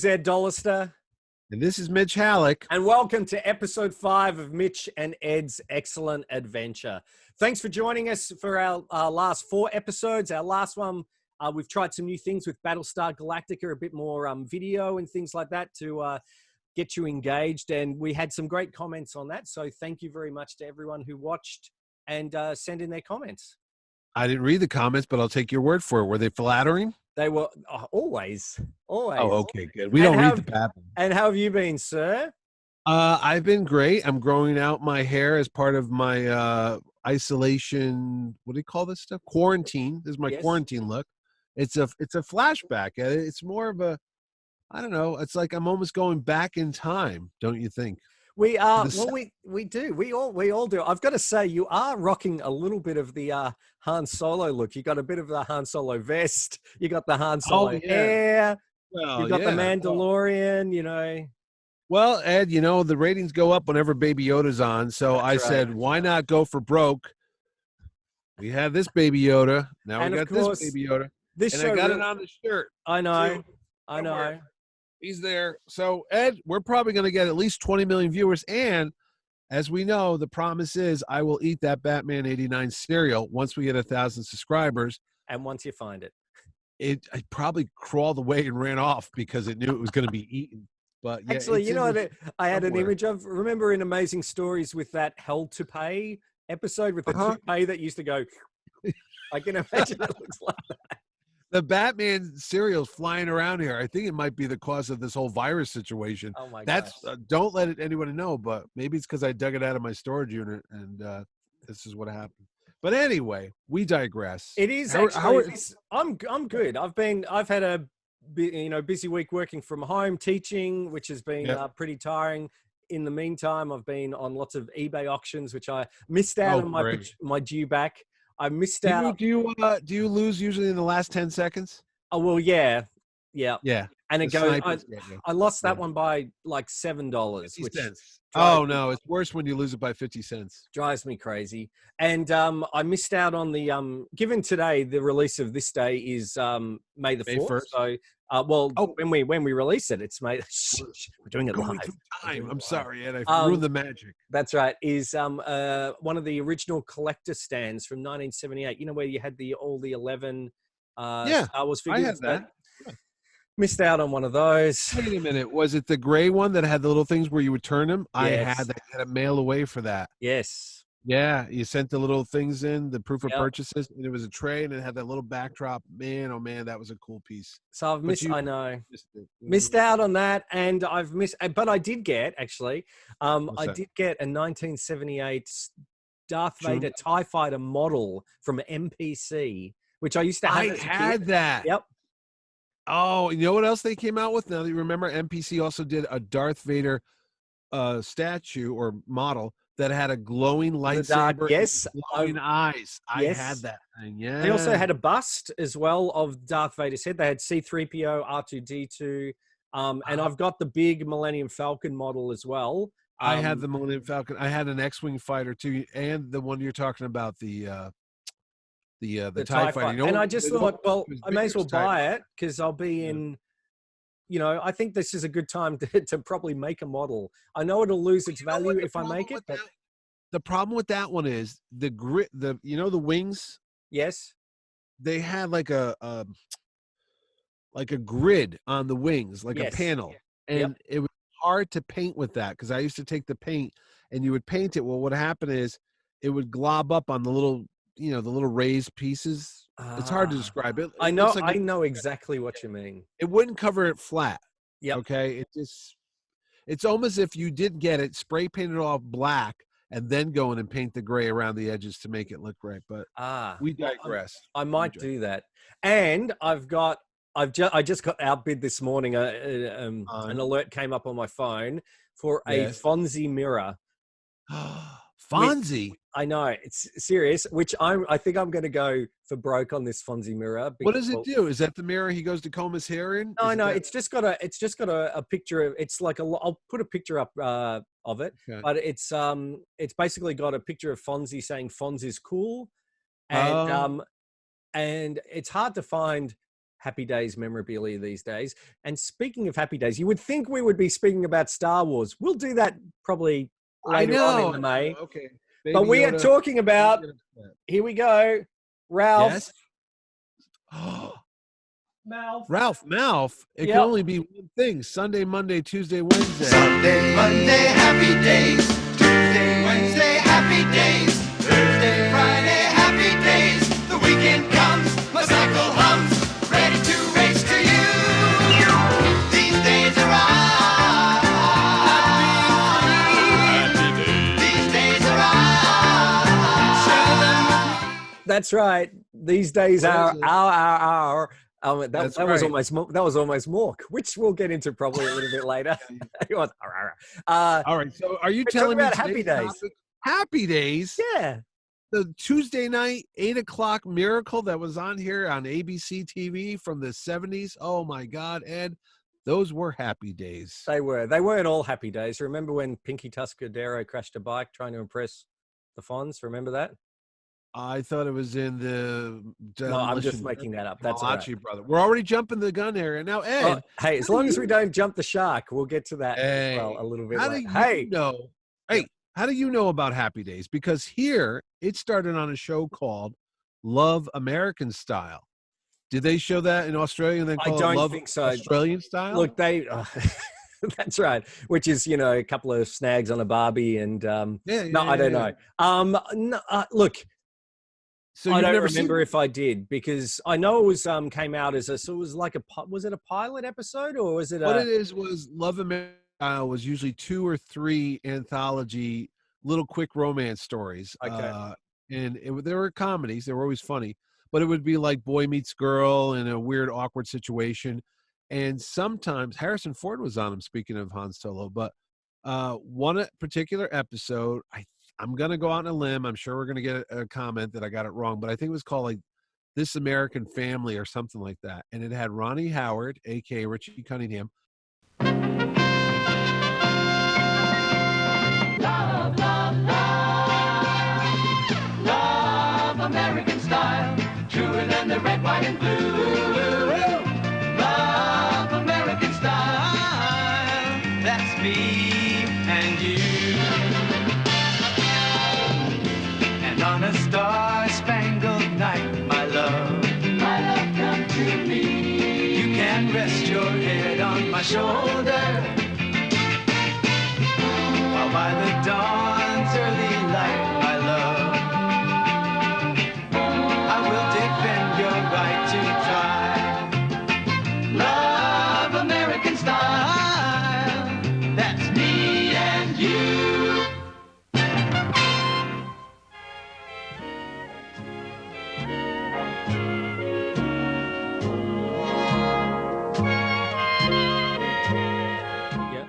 is Ed Dollister. And this is Mitch Halleck. And welcome to episode 5 of Mitch and Ed's Excellent Adventure. Thanks for joining us for our last 4 episodes. Our last one, we've tried some new things with Battlestar Galactica, a bit more video and things like that to get you engaged. And we had some great comments on that. So thank you very much to everyone who watched and sent in their comments. I didn't read the comments, but I'll take your word for it. Were they flattering? They were always. Oh, okay, good. We don't read the pattern. And how have you been, sir? I've been great. I'm growing out my hair as part of my isolation. What do you call this stuff? Quarantine. This is my quarantine look. It's a flashback. It's more of a, I don't know. It's like I'm almost going back in time. Don't you think? We are. Well, we do. We all do. I've got to say, you are rocking a little bit of the Han Solo look. You got a bit of the Han Solo vest. You got the Han Solo hair. Well, you got the Mandalorian. You know. Well, Ed, you know the ratings go up whenever Baby Yoda's on. So I said, why not go for broke? We have this Baby Yoda. Now we got this Baby Yoda. I got it on the shirt. I know. Too. I know. He's there. So, Ed, we're probably going to get at least 20 million viewers. And as we know, the promise is I will eat that Batman 89 cereal once we get 1,000 subscribers. And once you find it. I probably crawled away and ran off because it knew it was going to be eaten. But yeah, actually, you know what I had an image of? Remember in Amazing Stories with that Hell to Pay episode with the toupee that used to go, I can imagine it looks like that. The Batman cereal's flying around here. I think it might be the cause of this whole virus situation. Oh my gosh. Don't let anyone know, but maybe it's because I dug it out of my storage unit and this is what happened. But anyway, we digress. It is actually. I'm good. I've had a busy week working from home, teaching, which has been pretty tiring. In the meantime, I've been on lots of eBay auctions, which I missed out on my due back. I missed out. Do you lose usually in the last 10 seconds? Oh, well, yeah. And it goes, I lost that one by like $7. Which no, it's worse when you lose it by 50 cents. Drives me crazy. And I missed out on the, given today, the release of this day is May the 4th. So, when we release it, it's May. We're doing it live. I'm sorry, Ed. I ruined the magic. That's right. Is one of the original collector stands from 1978. You know, where you had all the 11 Star Wars figures. I had that. Missed out on one of those. Wait a minute. Was it the gray one that had the little things where you would turn them? Yes. I had that. I had to mail away for that. Yes. Yeah. You sent the little things in, the proof of purchases, and it was a tray, and it had that little backdrop. Man, oh man, that was a cool piece. So I've missed out on that, and I've missed, but I did get, actually, I did get a 1978 Darth Vader TIE Fighter model from MPC, which I used to have. I had that. Yep. Oh, you know what else they came out with? Now that you remember, MPC also did a Darth Vader statue or model that had a glowing lightsaber, glowing eyes. I had that thing. Yeah. They also had a bust as well of Darth Vader's head. They had C-3PO, R2-D2, and I've got the big Millennium Falcon model as well. I had the Millennium Falcon. I had an X-wing fighter too, and the one you're talking about, the TIE fighter. And I just thought, well, I may as well buy it because I'll be in, I think this is a good time to probably make a model. I know it'll lose its value if I make it. But the problem with that one is the grit, the wings. Yes. They had like a grid on the wings, like a panel. And it was hard to paint with that because I used to take the paint and you would paint it. Well, what happened is it would glob up on the little, the little raised pieces. It's hard to describe it. I know exactly what you mean. It wouldn't cover it flat. Yeah. Okay. It's almost if you did get it spray painted all black and then go in and paint the gray around the edges to make it look right. But we digress. I might do that. And I just got outbid this morning. An alert came up on my phone for a Fonzie mirror. Fonzie. I know, it's serious. Which I think I'm going to go for broke on this Fonzie mirror. What does it do? Is that the mirror he goes to comb his hair in? No. It's just got a picture of. It's like I'll put a picture up of it, but it's basically got a picture of Fonzie saying Fonz is cool, and it's hard to find Happy Days memorabilia these days. And speaking of Happy Days, you would think we would be speaking about Star Wars. We'll do that probably later on in the May. Okay. But Baby we are Yoda. talking about, here we go, Ralph. Yes. Malf. Ralph, Malf. It Yep. can only be one thing: Sunday, Monday, Tuesday, Wednesday. Sunday, Monday, happy days. Tuesday, Wednesday, happy days. Thursday, Friday, happy days. The weekend comes, my cycle hums, ready to race to you. These days are ours. These days are ours. That's right. These days are our. That was right. almost Mork, which we'll get into probably a little bit later. He was, All right. So, are you we're telling me talking about Happy today's Days? topic- Happy Days? Yeah. The Tuesday night 8:00 miracle that was on here on ABC TV from the 70s. Oh my God, Ed, those were happy days. They were. They weren't all Happy Days. Remember when Pinky Tuscadero crashed a bike trying to impress the Fonz? Remember that? I thought it was in the. No, I'm just making that up. That's all right. Malachi brother. We're already jumping the gun area now, Ed. Oh, hey, as long as we don't jump the shark, we'll get to that as well Hey, a little bit how do later. you Hey, know? Hey, how do you know about Happy Days? Because here it started on a show called Love American Style. Did they show that in Australia and then I call don't it Love think so. Australian Style? Look, they. That's right. Which is, you know, a couple of snags on a Barbie, and no, I don't know. No, look, So I you've don't never remember seen if I did, because I know it was came out as so it was like was it a pilot episode, or was it what it is was Love American Style was usually 2 or 3 anthology little quick romance stories. Okay. And there were comedies. They were always funny, but it would be like boy meets girl in a weird, awkward situation. And sometimes Harrison Ford was on them, speaking of Han Solo, but one particular episode, I'm going to go out on a limb. I'm sure we're going to get a comment that I got it wrong, but I think it was called like This American Family or something like that. And it had Ronnie Howard, a.k.a. Richie Cunningham. Love, love, love. Love American style. Truer than the red, white, and blue. Love American style. That's me and you. And on a star-spangled night, my love, come to me. You can rest your head on my shoulder, while by the dawn's early light, my love, I will defend your right to try. Love American style. That's me and you.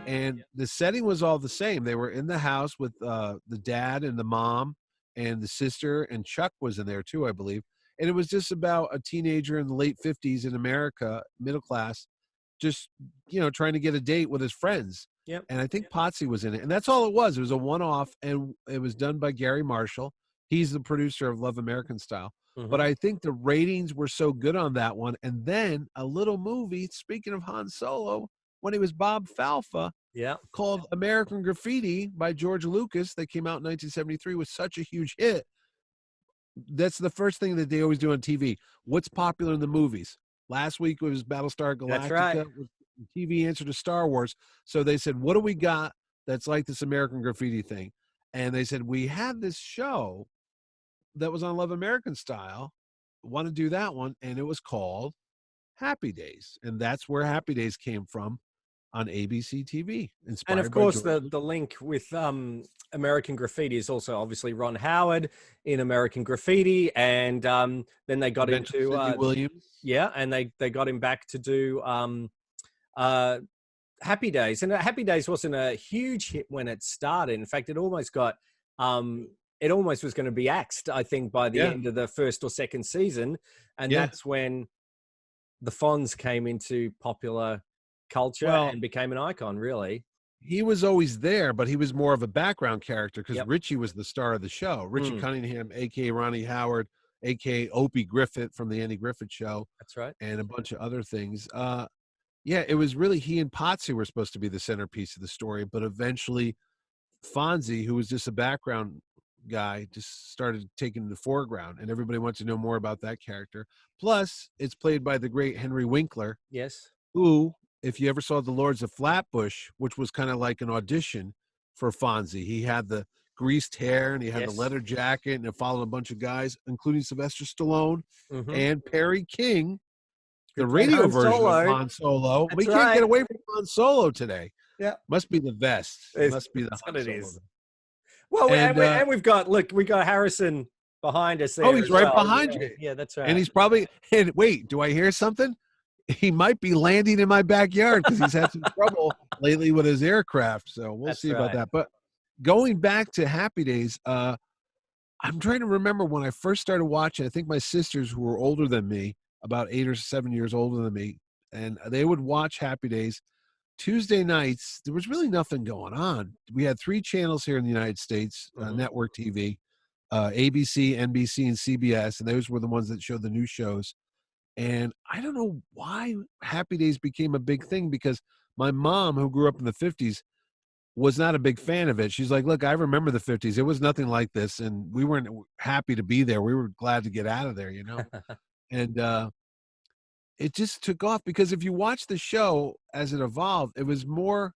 And the setting was all the same. They were in the house with the dad and the mom and the sister, and Chuck was in there too, I believe. And it was just about a teenager in the late 50s in America, middle class, just, you know, trying to get a date with his friends. Yep. And I think Potsy was in it. And that's all it was. It was a one-off, and it was done by Gary Marshall. He's the producer of Love American Style. Mhm. But I think the ratings were so good on that one. And then a little movie, speaking of Han Solo, when he was Bob Falfa, Yeah. called American Graffiti by George Lucas that came out in 1973 was such a huge hit. That's the first thing that they always do on TV. What's popular in the movies? Last week was Battlestar Galactica. That's right. Was the TV answer to Star Wars. So they said, what do we got that's like this American Graffiti thing? And they said, we had this show that was on Love American Style. Want to do that one? And it was called Happy Days. And that's where Happy Days came from on ABC TV. And of course, the link with American Graffiti is also obviously Ron Howard in American Graffiti, and then they got into Williams. Yeah, and they got him back to do Happy Days, and Happy Days wasn't a huge hit when it started. In fact, it almost got it almost was going to be axed, I think, by the end of the first or second season, and that's when the Fonz came into popular culture and became an icon. Really, he was always there, but he was more of a background character because Richie was the star of the show. Richie Cunningham, aka Ronnie Howard, aka Opie Griffith from the Andy Griffith Show. That's right. And a bunch of other things. Yeah, it was really he and Potsy were supposed to be the centerpiece of the story, but eventually Fonzie, who was just a background guy, just started taking the foreground, and everybody wants to know more about that character. Plus, it's played by the great Henry Winkler, Yes. who, if you ever saw The Lords of Flatbush, which was kind of like an audition for Fonzie, he had the greased hair and he had the leather jacket, and it followed a bunch of guys, including Sylvester Stallone and Perry King, the radio version of Han Solo. We can't get away from Han Solo today. Yeah, must be the best. It must be the Han Solo. Is. Well, and we've got we got Harrison behind us there. Oh, he's right behind you. Yeah, that's right. And he's probably. And wait, do I hear something? He might be landing in my backyard because he's had some trouble lately with his aircraft. So we'll see about that. But going back to Happy Days, I'm trying to remember when I first started watching. I think my sisters, who were older than me, about 8 or 7 years older than me, and they would watch Happy Days. Tuesday nights, there was really nothing going on. We had 3 channels here in the United States, network TV, ABC, NBC, and CBS, and those were the ones that showed the new shows. And I don't know why Happy Days became a big thing, because my mom, who grew up in the 50s, was not a big fan of it. She's like, look, I remember the 50s. It was nothing like this, and we weren't happy to be there. We were glad to get out of there, And it just took off, because if you watch the show as it evolved, it was more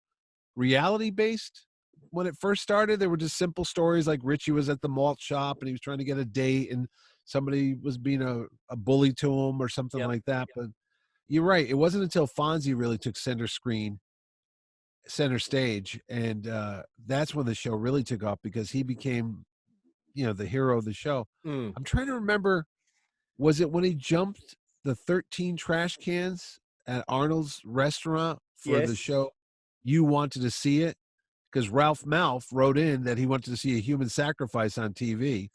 reality-based. When it first started, there were just simple stories like Richie was at the malt shop and he was trying to get a date and somebody was being a bully to him or something like that. But you're right. It wasn't until Fonzie really took center stage, and that's when the show really took off, because he became, the hero of the show. I'm trying to remember, was it when he jumped the 13 trash cans at Arnold's restaurant for the show You Wanted to See It? Because Ralph Malph wrote in that he wanted to see a human sacrifice on TV.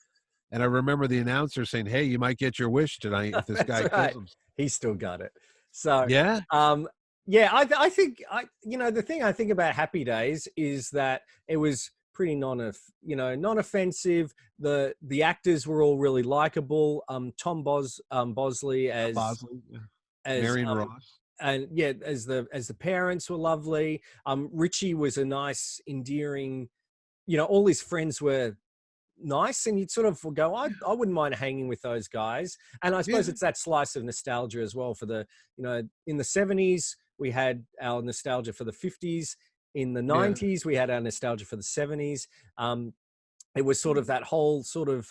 And I remember the announcer saying, hey, you might get your wish tonight if this guy kills him. He still got it. So, yeah. I think, the thing I think about Happy Days is that it was pretty non-offensive. The actors were all really likable. Tom Bosley as Marion Ross, and as the parents were lovely. Richie was a nice, endearing. All his friends were nice, and you'd sort of go, I wouldn't mind hanging with those guys. And I suppose it's that slice of nostalgia as well for the in the 70s we had our nostalgia for the 50s. In the 90s, we had our nostalgia for the 70s. It was sort of that whole sort of,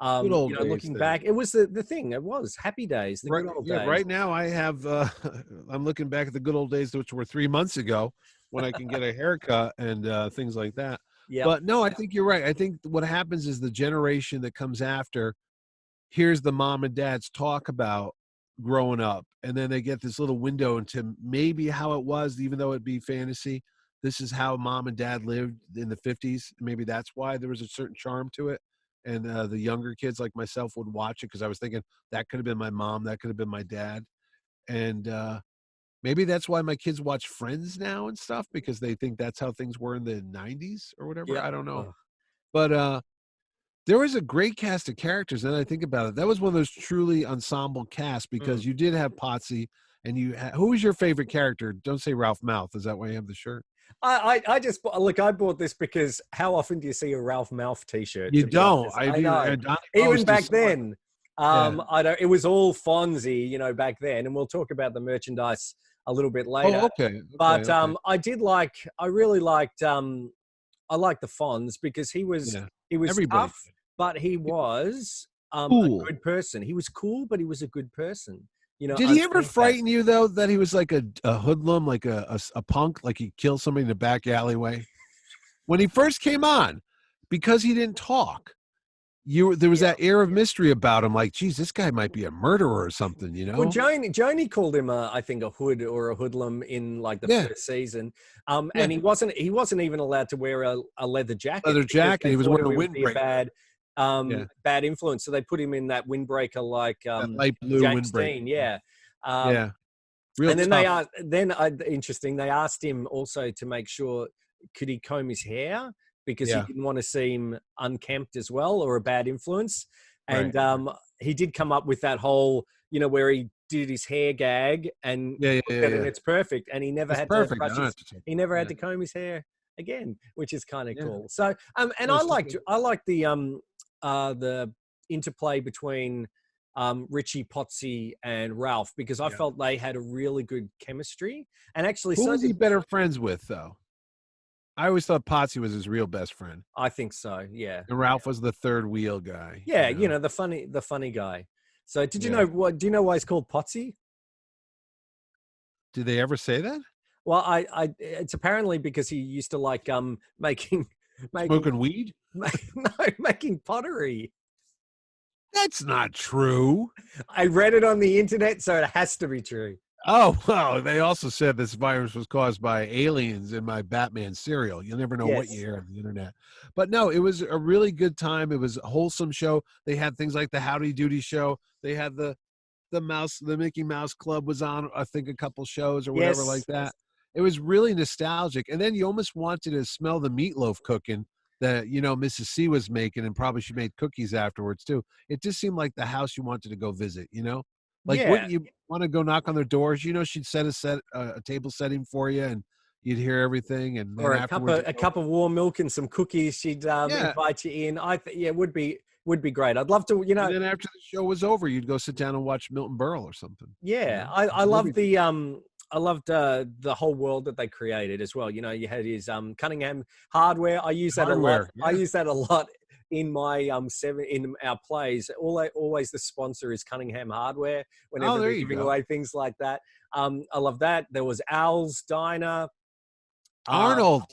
looking back. It was the thing. It was Happy Days, the good old days. Right now, I have, I'm looking back at the good old days, which were 3 months ago, when I can get a haircut and things like that. Yeah. But no, I think you're right. I think what happens is the generation that comes after hears the mom and dads talk about growing up, and then they get this little window into maybe how it was, even though it'd be fantasy. This is how mom and dad lived in the 50s. Maybe that's why there was a certain charm to it. And the younger kids like myself would watch it, because I was thinking that could have been my mom, that could have been my dad. And maybe that's why my kids watch Friends now and stuff, because they think that's how things were in the 90s or whatever. I don't know. But there was a great cast of characters. And I think about it, that was one of those truly ensemble casts, because you did have Potsy, and who was your favorite character? Don't say Ralph Malph. Is that why you have the shirt? I just look. I bought this because how often do you see a Ralph Malph T-shirt? You don't. I know. Even back then, I don't. It was all Fonzie, back then, and we'll talk about the merchandise a little bit later. Oh, okay. But I really liked. I liked the Fonz because he was tough, but he was cool. A good person. He was cool, but he was a good person. Did he ever frighten you, though, that he was like a hoodlum, like a punk, like he'd kill somebody in the back alleyway? When he first came on, because he didn't talk, there was that air of mystery about him, like, geez, this guy might be a murderer or something, Well, Joni called him, I think, a hood or a hoodlum in like the first season. And he wasn't even allowed to wear a leather jacket. He was wearing a windbreaker. Bad influence. So they put him in that windbreaker, like light blue James windbreaker. Dean, Real and then tough. Interesting. They asked him also to make sure could he comb his hair because he didn't want to seem unkempt as well or a bad influence. And he did come up with that whole, where he did his hair gag and Yeah. and it's perfect, and he never It's had perfect. to I brush don't his, have to check. he never had Yeah. to comb his hair again, which is kind of Yeah. cool. So and Yeah, I it's liked just- I liked the interplay between Richie, Potsy, and Ralph, because I felt they had a really good chemistry. And actually, Who so was he did, better friends with, though? I always thought Potsy was his real best friend, I think so. Yeah, and Ralph was the third wheel guy. yeah. you know? The funny guy. So did you Yeah. know what? Do you know why he's called Potsy? Did they ever say that? Well, it's apparently because he used to like making Smoking weed? no, making pottery. That's not true. I read it on the internet, so it has to be true. Oh, well, they also said this virus was caused by aliens in my Batman cereal. You'll never know what you Yes. hear on the internet. But no, it was a really good time. It was a wholesome show. They had things like the Howdy Doody show. They had the Mickey Mouse Club was on, I think, a couple shows or whatever like that. It was really nostalgic. And then you almost wanted to smell the meatloaf cooking that, Mrs. C was making, and probably she made cookies afterwards too. It just seemed like the house you wanted to go visit. Like, Yeah. wouldn't you want to go knock on their doors? She'd set a table setting for you, and you'd hear everything. And then Or afterwards, a cup of warm milk and some cookies. She'd invite you in. It would be great. I'd love to. and then after the show was over, you'd go sit down and watch Milton Berle or something. Yeah, I loved I loved the whole world that they created as well. You had his Cunningham hardware. I use that a lot. Hardware, I yeah. use that a lot in my in our plays. Always the sponsor is Cunningham Hardware whenever there they're you giving go. away things like that. I love that. There was Al's Diner. Arnold.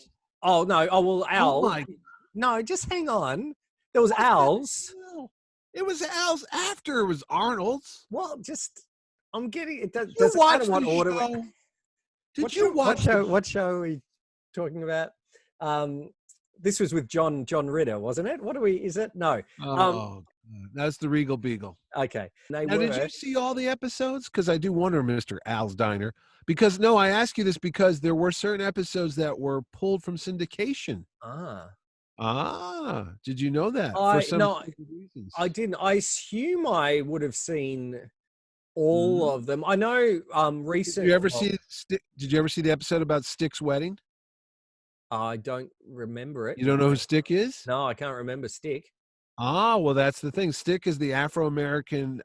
Oh no! Oh well, Al. Oh my. No, just hang on. There was Al's. No. It was Al's after it was Arnold's. Well, I'm getting it. You Doesn't watch matter what the order. show? What show are we talking about? This was with John Ritter, wasn't it? Is it? No. Oh, that's the Regal Beagle. Okay. Now, did you see all the episodes? Because I do wonder, Mr. Al's Diner. Because no, I ask you this because there were certain episodes that were pulled from syndication. Did you know that? For some reasons. I didn't. I assume I would have seen all of them. I know. Recently, Did you ever see the episode about Stick's wedding? I don't remember it. You don't know who Stick is? No, I can't remember Stick. Well, that's the thing. Stick is the Afro-American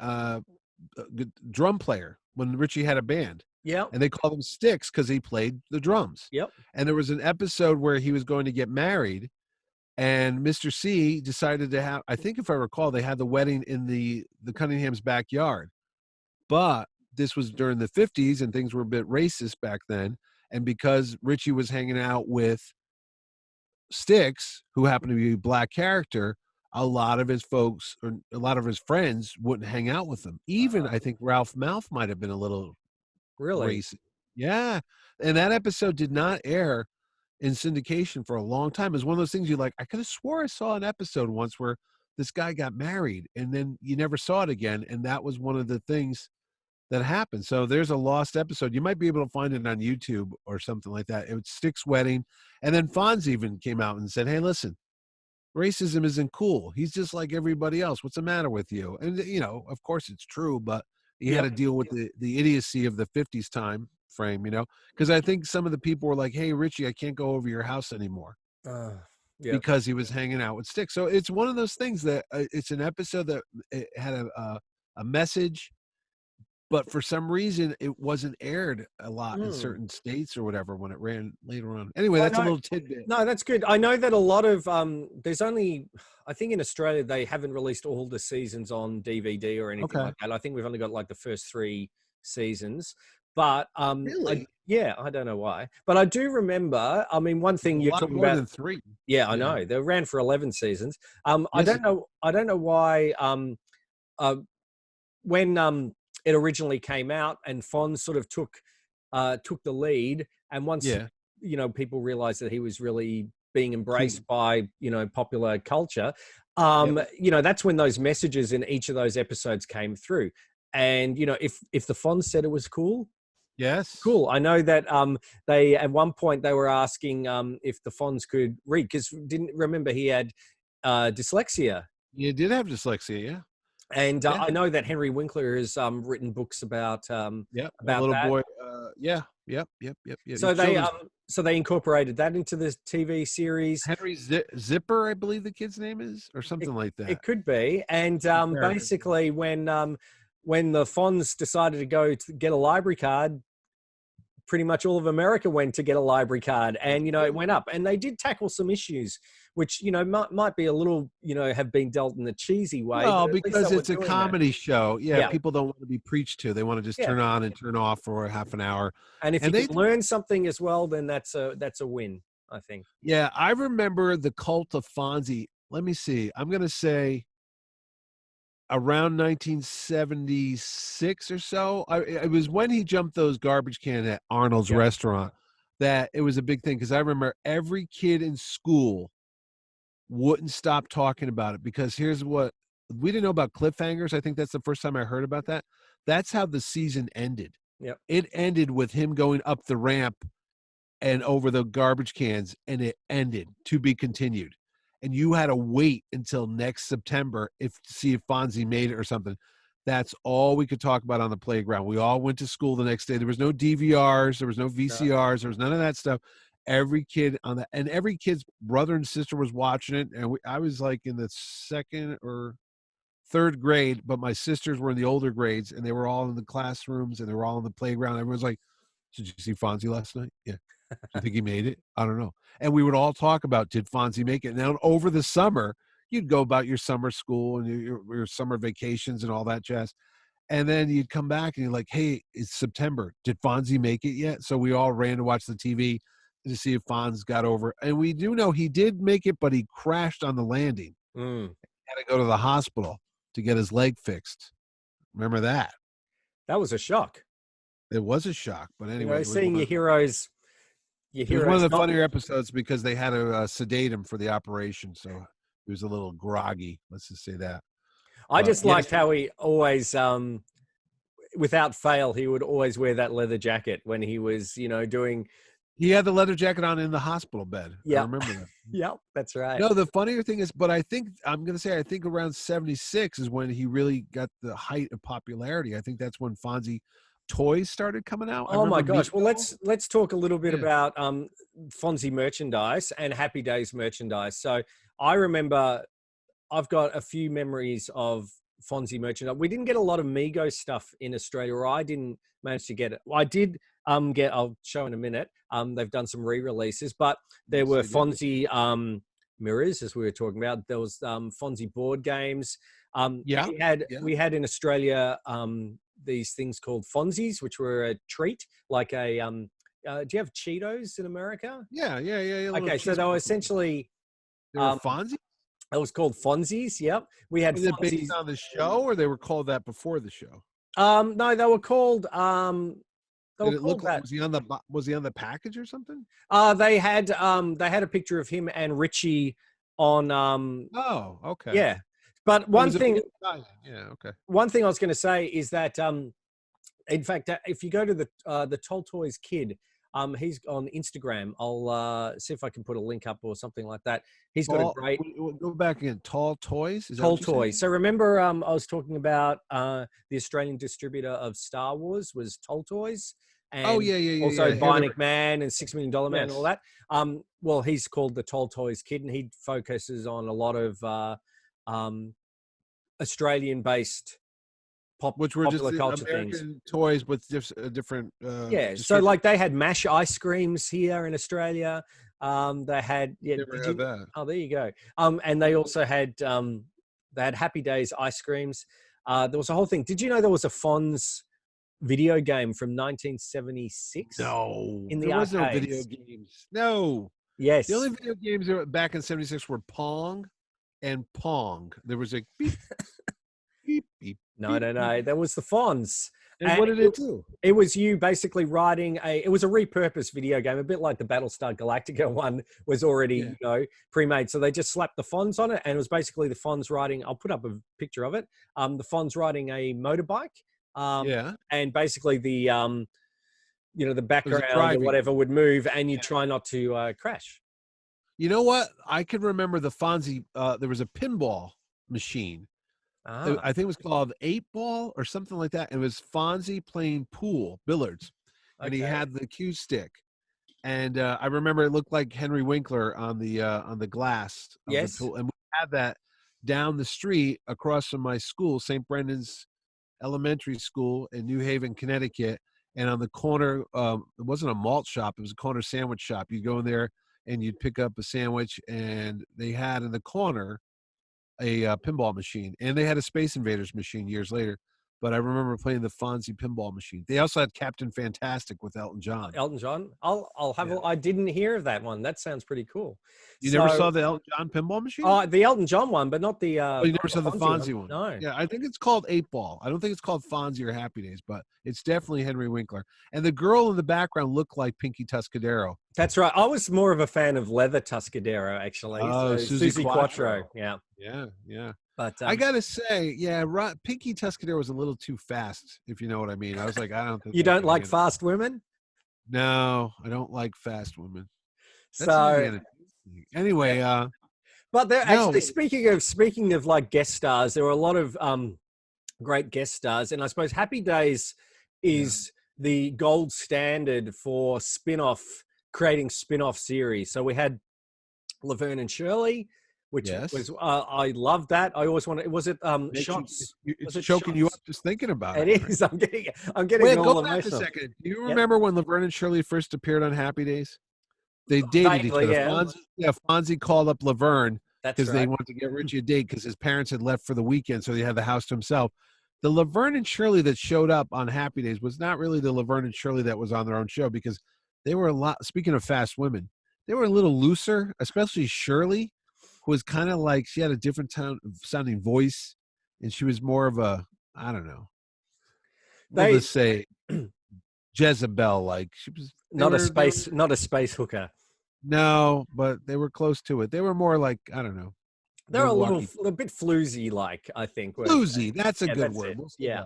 drum player when Richie had a band. Yeah. And they called him Sticks because he played the drums. Yep. And there was an episode where he was going to get married, and Mr. C decided to have, I think if I recall, they had the wedding in the Cunningham's backyard. But this was during the 50s, and things were a bit racist back then. And because Richie was hanging out with Sticks, who happened to be a black character, a lot of his folks or a lot of his friends wouldn't hang out with him. Even I think Ralph Mouth might have been a little Really? racist. Yeah. And that episode did not air in syndication for a long time. It was one of those things I could have swore I saw an episode once where this guy got married and then you never saw it again. And that was one of the things that happened. So there's a lost episode. You might be able to find it on YouTube or something like that. It was Stick's wedding. And then Fonz even came out and said, hey, listen, racism isn't cool. He's just like everybody else. What's the matter with you? And, of course it's true, but he had to deal with the idiocy of the 50s time frame, because I think some of the people were like, hey, Richie, I can't go over your house anymore because he was hanging out with Stick. So it's one of those things that it's an episode that it had a message, but for some reason it wasn't aired a lot in certain states or whatever when it ran later on. Anyway, that's a little tidbit. No, that's good. I know that a lot of there's only, I think in Australia they haven't released all the seasons on DVD or anything like that. I think we've only got like the first 3 seasons. But Really? I don't know why. But I do remember, I mean, one thing you're talking more about than 3. Yeah, I know. They ran for 11 seasons. I Yes, don't know why when it originally came out and Fonz sort of took the lead, and once people realized that he was really being embraced by popular culture, that's when those messages in each of those episodes came through. And if the Fonz said it was cool, yes, cool. I know that they at one point they were asking if the Fonz could read, because didn't remember he had dyslexia. You did have dyslexia, yeah. And Yeah. I know that Henry Winkler has written books about Yep. A about little that. boy. Yeah. Yep. So they incorporated that into the TV series. Henry Zipper, I believe the kid's name is, or something like that. It could be. And basically, when the Fonz decided to go to get a library card, pretty much all of America went to get a library card, and it went up. And they did tackle some issues, which might be a little have been dealt in a cheesy way. Well, but because it's a comedy show. Yeah, people don't want to be preached to. They want to just turn on and turn off for a half an hour. And if you can learn something as well, then that's a win, I think. Yeah, I remember the cult of Fonzie. Let me see. I'm going to say around 1976 or so. It was when he jumped those garbage cans at Arnold's restaurant that it was a big thing, because I remember every kid in school wouldn't stop talking about it, because here's what we didn't know about cliffhangers. I think that's the first time I heard about that. That's how the season ended. Yep. It ended with him going up the ramp and over the garbage cans, and it ended, to be continued. And you had to wait until next September to see if Fonzie made it or something. That's all we could talk about on the playground. We all went to school the next day. There was no DVRs. There was no VCRs. There was none of that stuff. Every kid and every kid's brother and sister was watching it. And I was like in the second or third grade, but my sisters were in the older grades, and they were all in the classrooms and they were all in the playground. Everyone's like, "Did you see Fonzie last night?" Yeah. Do you think he made it? I don't know. And we would all talk about, did Fonzie make it? Now, over the summer, you'd go about your summer school and your summer vacations and all that jazz. And then you'd come back and you're like, hey, it's September. Did Fonzie make it yet? So we all ran to watch the TV to see if Fonz got over. And we do know he did make it, but he crashed on the landing. Had to go to the hospital to get his leg fixed. Remember that? That was a shock. It was a shock. But anyway. Seeing your heroes... It was one of the funnier episodes because they had to sedate him for the operation, so he was a little groggy. Let's just say that. I just liked how he always, without fail, he would always wear that leather jacket when he was, doing. He had the leather jacket on in the hospital bed. Yeah, I remember that. Yep, that's right. No, the funnier thing is, but I think around 76 is when he really got the height of popularity. I think that's when Fonzie toys started coming out. Oh my gosh. Well, let's talk a little bit about Fonzie merchandise and Happy Days merchandise. So I remember I've got a few memories of Fonzie merchandise. We didn't get a lot of Mego stuff in Australia, or I didn't manage to get it. I did I'll show in a minute. They've done some re-releases, but there were Fonzie mirrors, as we were talking about. There was Fonzie board games. We had in Australia these things called Fonzies, which were a treat, like a do you have Cheetos in America? Yeah. Okay, so they were essentially Fonzie. It was called Fonzies. Yep, we had. Was it based on the show, or they were called that before the show? No, they were called. Did it look like, was he on the package or something? They had a picture of him and Richie on. Oh, okay. Yeah. But one thing I was going to say is that, in fact, if you go to the Tall Toys Kid, he's on Instagram. I'll see if I can put a link up or something like that. He's got a great. Go back again. Tall Toys. Tall Toys. So remember, I was talking about the Australian distributor of Star Wars was Tall Toys. And also Bionic Man and $6 Million Man and all that. Well, he's called the Tall Toys Kid, and he focuses on a lot of Australian-based popular culture American things. Toys with different. So like they had Mash ice creams here in Australia. They had that. Oh, there you go. And they also had Happy Days ice creams. There was a whole thing. Did you know there was a Fonz video game from 1976? No, in the there was arcades. no video games. No. Yes. The only video games back in '76 were Pong and Pong. There was a beep, beep, beep. No. That was the Fonz. And what did it do? It was you basically riding it was a repurposed video game, a bit like the Battlestar Galactica one was already, pre-made. So they just slapped the Fonz on it, and it was basically the Fonz riding. I'll put up a picture of it. The Fonz riding a motorbike. And basically the the background or whatever would move, and you try not to crash. You know what? I can remember the Fonzie. There was a pinball machine Ah, I think it was called 8 Ball or something like that. It was Fonzie playing billiards, and he okay. had the cue stick. And I remember it looked like Henry Winkler on the glass of the Yes. pool, and we had that down the street across from my school, St. Brendan's Elementary School in New Haven, Connecticut. And on the corner, it wasn't a malt shop; it was a corner sandwich shop. You go in there and you'd pick up a sandwich, and they had in the corner a pinball machine, and they had a Space Invaders machine years later. But I remember playing the Fonzie pinball machine. They also had Captain Fantastic with Elton John. Elton John. I'll have Yeah. I didn't hear of that one. That sounds pretty cool. You never saw the Elton John pinball machine? The Elton John one, but not the Oh, you never saw the Fonzie one? No. Yeah, I think it's called 8 Ball. I don't think it's called Fonzie or Happy Days, but it's definitely Henry Winkler. And the girl in the background looked like Pinky Tuscadero. That's right. I was more of a fan of Leather Tuscadero, actually. Oh, So Susie Quattro. Quattro. Yeah. Yeah. But I gotta say, yeah, Pinky Tuscadero was a little too fast, if you know what I mean. I was like, I don't think you I don't can like handle it. fast women? No, I don't like fast women. That's So, Indiana Jones. Anyway, but they're no. actually speaking of like guest stars, there were a lot of great guest stars, and I suppose Happy Days is the gold standard for creating spin-off series. So we had Laverne and Shirley, which Yes. was I loved that. I always wanted. Was it Makes Shots? it's it choking you Shots? up just thinking about it. It is. I'm getting Wait, all go back a emotional. second. Do you remember when Laverne and Shirley first appeared on Happy Days? They dated each Vaguely, other. yeah. Fonzie called up Laverne That's because right. they wanted to get Richie a date because his parents had left for the weekend, so he had the house to himself. The Laverne and Shirley that showed up on Happy Days was not really the Laverne and Shirley that was on their own show, because they were a lot. Speaking of fast women, they were a little looser, especially Shirley, who was kind of like, she had a different sounding voice, and she was more of a, I don't know, we'll just say Jezebel, like she was not a space hooker. No, but they were close to it. They were more like, I don't know. They're a bit floozy, like, I think. Floozy, that's a good word. We'll yeah.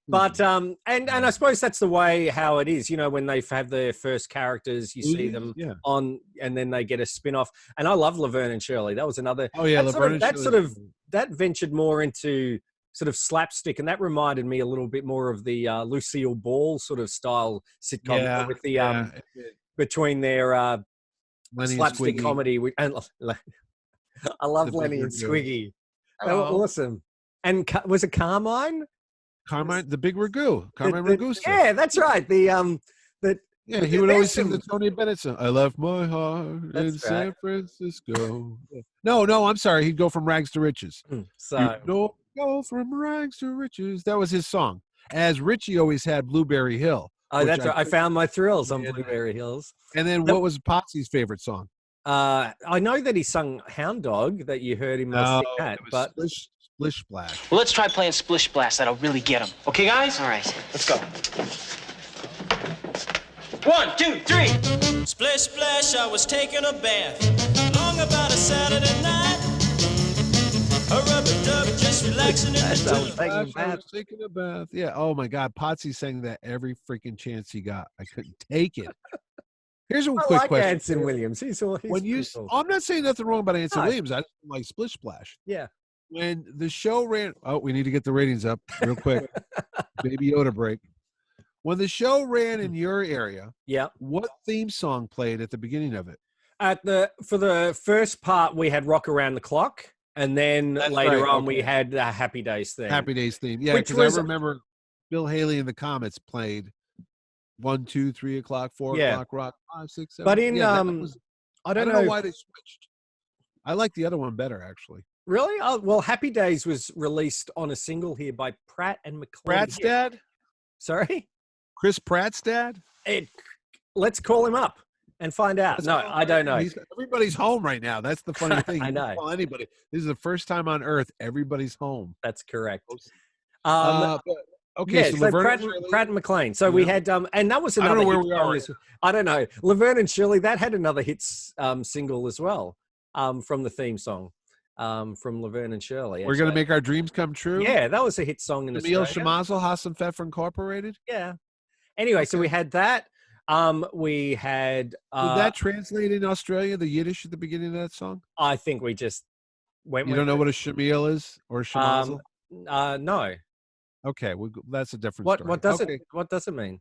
But and I suppose that's the way how it is. You know, when they have their first characters, you see them on, and then they get a spin-off. And I love Laverne and Shirley. That was another. Oh yeah, Laverne and Shirley. That ventured more into sort of slapstick, and that reminded me a little bit more of the Lucille Ball sort of style sitcom with the between their Lenny slapstick comedy and. I love Lenny and Squiggy. They were awesome. And was it Carmine? Carmine, the big ragu. Carmine Ragusa. Yeah, that's right. He would always sing the Tony Bennett song. I left my heart in San Francisco. No, I'm sorry. He'd go from rags to riches. Go from rags to riches. That was his song. As Richie always had Blueberry Hill. Oh, that's right. I found my thrills on Blueberry Hills. And then what was Potsy's favorite song? I know that he sung Hound Dog, that you heard him sing that, but Splish Splash. Well, let's try playing Splish Splash. That'll really get him. Okay, guys? All right. Let's go. 1, 2, 3. Splish splash, I was taking a bath. Long about a Saturday night. A rubber dub, just relaxing in the tub. I was taking a bath. Yeah. Oh my God, Potsy sang that every freaking chance he got. I couldn't take it. Here's a quick question. Anson Williams. He's I'm not saying nothing wrong about Anson Williams. I just like Splish Splash. Yeah. When the show ran, we need to get the ratings up real quick. Baby Yoda break. When the show ran in your area, what theme song played at the beginning of it? For the first part, we had Rock Around the Clock, and then later on we had Happy Days theme. Happy Days theme, yeah. Because I remember Bill Haley in the Comets played 1, 2, 3 o'clock, 4 o'clock, rock, 5, 6, 7. But in I don't know why they switched. I like the other one better, actually. Really? Oh, well, Happy Days was released on a single here by Pratt and McLean. Pratt's dad? Sorry? Chris Pratt's dad? Let's call him up and find out. I don't know. Everybody's home right now. That's the funny thing. I know. You can call anybody. This is the first time on earth everybody's home. That's correct. Okay, so Pratt and McLean. So we had, and that was another. I don't know where we are. I don't know. Laverne and Shirley, that had another hit single as well, from the theme song, from Laverne and Shirley. We're gonna make our dreams come true. Yeah, that was a hit song in Emil Australia. Shamazel, Hassan Pfeffer Incorporated. Yeah. Anyway, so we had that. We had. Did that translate in Australia? The Yiddish at the beginning of that song? I think we just went. You don't know what a shamil is or shamazel? No. Okay, that's a different What story. what does Okay. it what does it mean?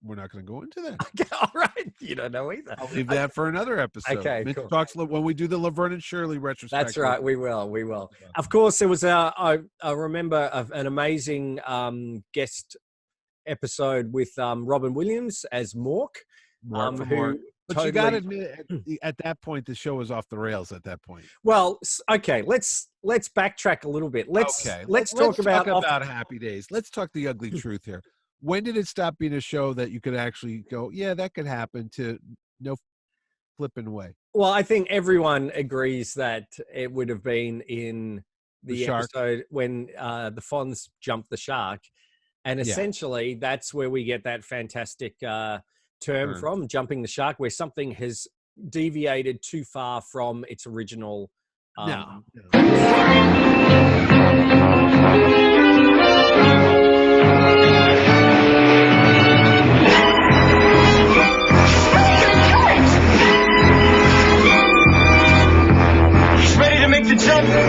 We're not going to go into that. Okay, all right. You don't know either. I'll leave that for another episode. Okay, Mitch cool. talks when we do the Laverne and Shirley retrospective. That's right. We will. We will. Of course, there was I remember an amazing guest episode with Robin Williams as Mork. Mark for who Mark. But totally, you got to admit, at that point, the show was off the rails. At that point. Well, okay. Let's backtrack a little bit. Let's talk about Happy Days. Let's talk the ugly truth here. When did it stop being a show that you could actually go, yeah, that could happen, to no flipping way? Well, I think everyone agrees that it would have been in the episode when the Fonz jumped the shark. And essentially, that's where we get that fantastic term from, jumping the shark, where something has deviated too far from its original. No. He's ready to make the jump. There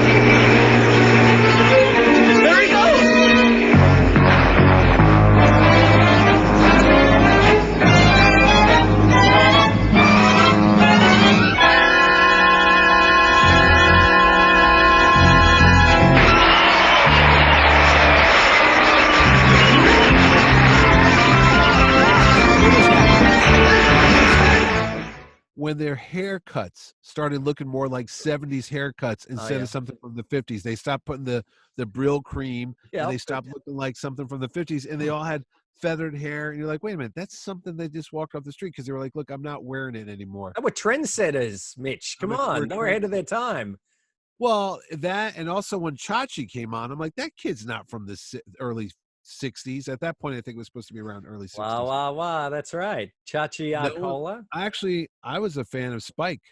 he goes. When their haircuts started looking more like 70s haircuts instead of something from the 50s, they stopped putting the Brill cream, and they stopped looking like something from the 50s, and they all had feathered hair, and you're like, wait a minute, that's something they just walked off the street because they were like, look, I'm not wearing it anymore. They were trendsetters, Mitch. Come on, they were ahead of their time. Well, that, and also when Chachi came on, I'm like, that kid's not from the early 60s. At that point, I think it was supposed to be around early 60s. Wow. That's right. Chachi Arcola. Actually, I was a fan of Spike,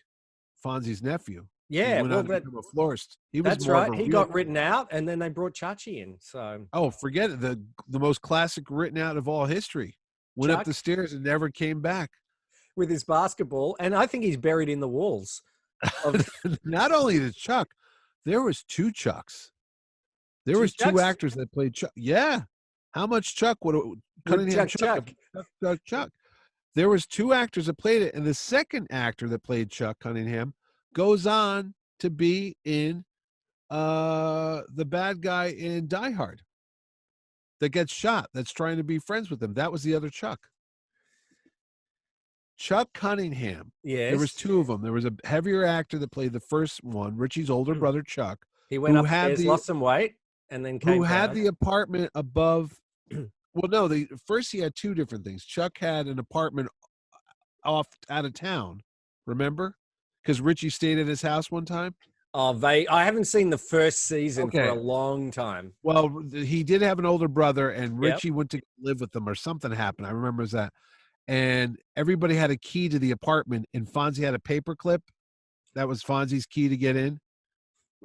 Fonzie's nephew. Yeah, he went on to become a florist. That's right. He got written out, and then they brought Chachi in. So forget it. The most classic written out of all history. Went up the stairs and never came back with his basketball, and I think he's buried in the walls. Not only the Chuck, there was two Chucks. There was two actors that played Chuck. Yeah. How much Chuck would Cunningham Chuck? There was two actors that played it, and the second actor that played Chuck Cunningham goes on to be in the bad guy in Die Hard that gets shot, that's trying to be friends with him. That was the other Chuck. Chuck Cunningham. Yes. There was two of them. There was a heavier actor that played the first one, Richie's older brother, Chuck. He went upstairs, lost some weight, and then came who had down. The apartment above. Well, no, first he had two different things. Chuck had an apartment out of town, remember? Because Richie stayed at his house one time. I haven't seen the first season for a long time. Well, he did have an older brother, and Richie went to live with them, or something happened. I remember that. And everybody had a key to the apartment, and Fonzie had a paperclip. That was Fonzie's key to get in.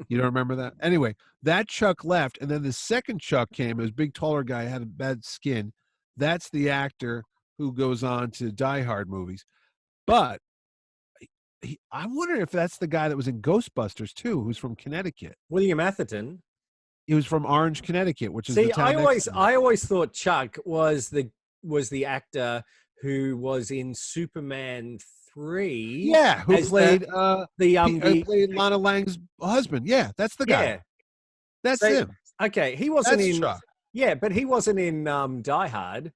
You don't remember that? Anyway, that Chuck left, and then the second Chuck came. It was a big, taller guy, had a bad skin. That's the actor who goes on to Die Hard movies. But I wonder if that's the guy that was in Ghostbusters, too, who's from Connecticut. William Atherton. He was from Orange, Connecticut, which is the town I always thought Chuck was the actor who was in Superman 3. Yeah, who played played Lana Lang's husband. Yeah, that's the guy. Yeah. That's him. Okay, he wasn't in Chuck. Yeah, but he wasn't in Die Hard.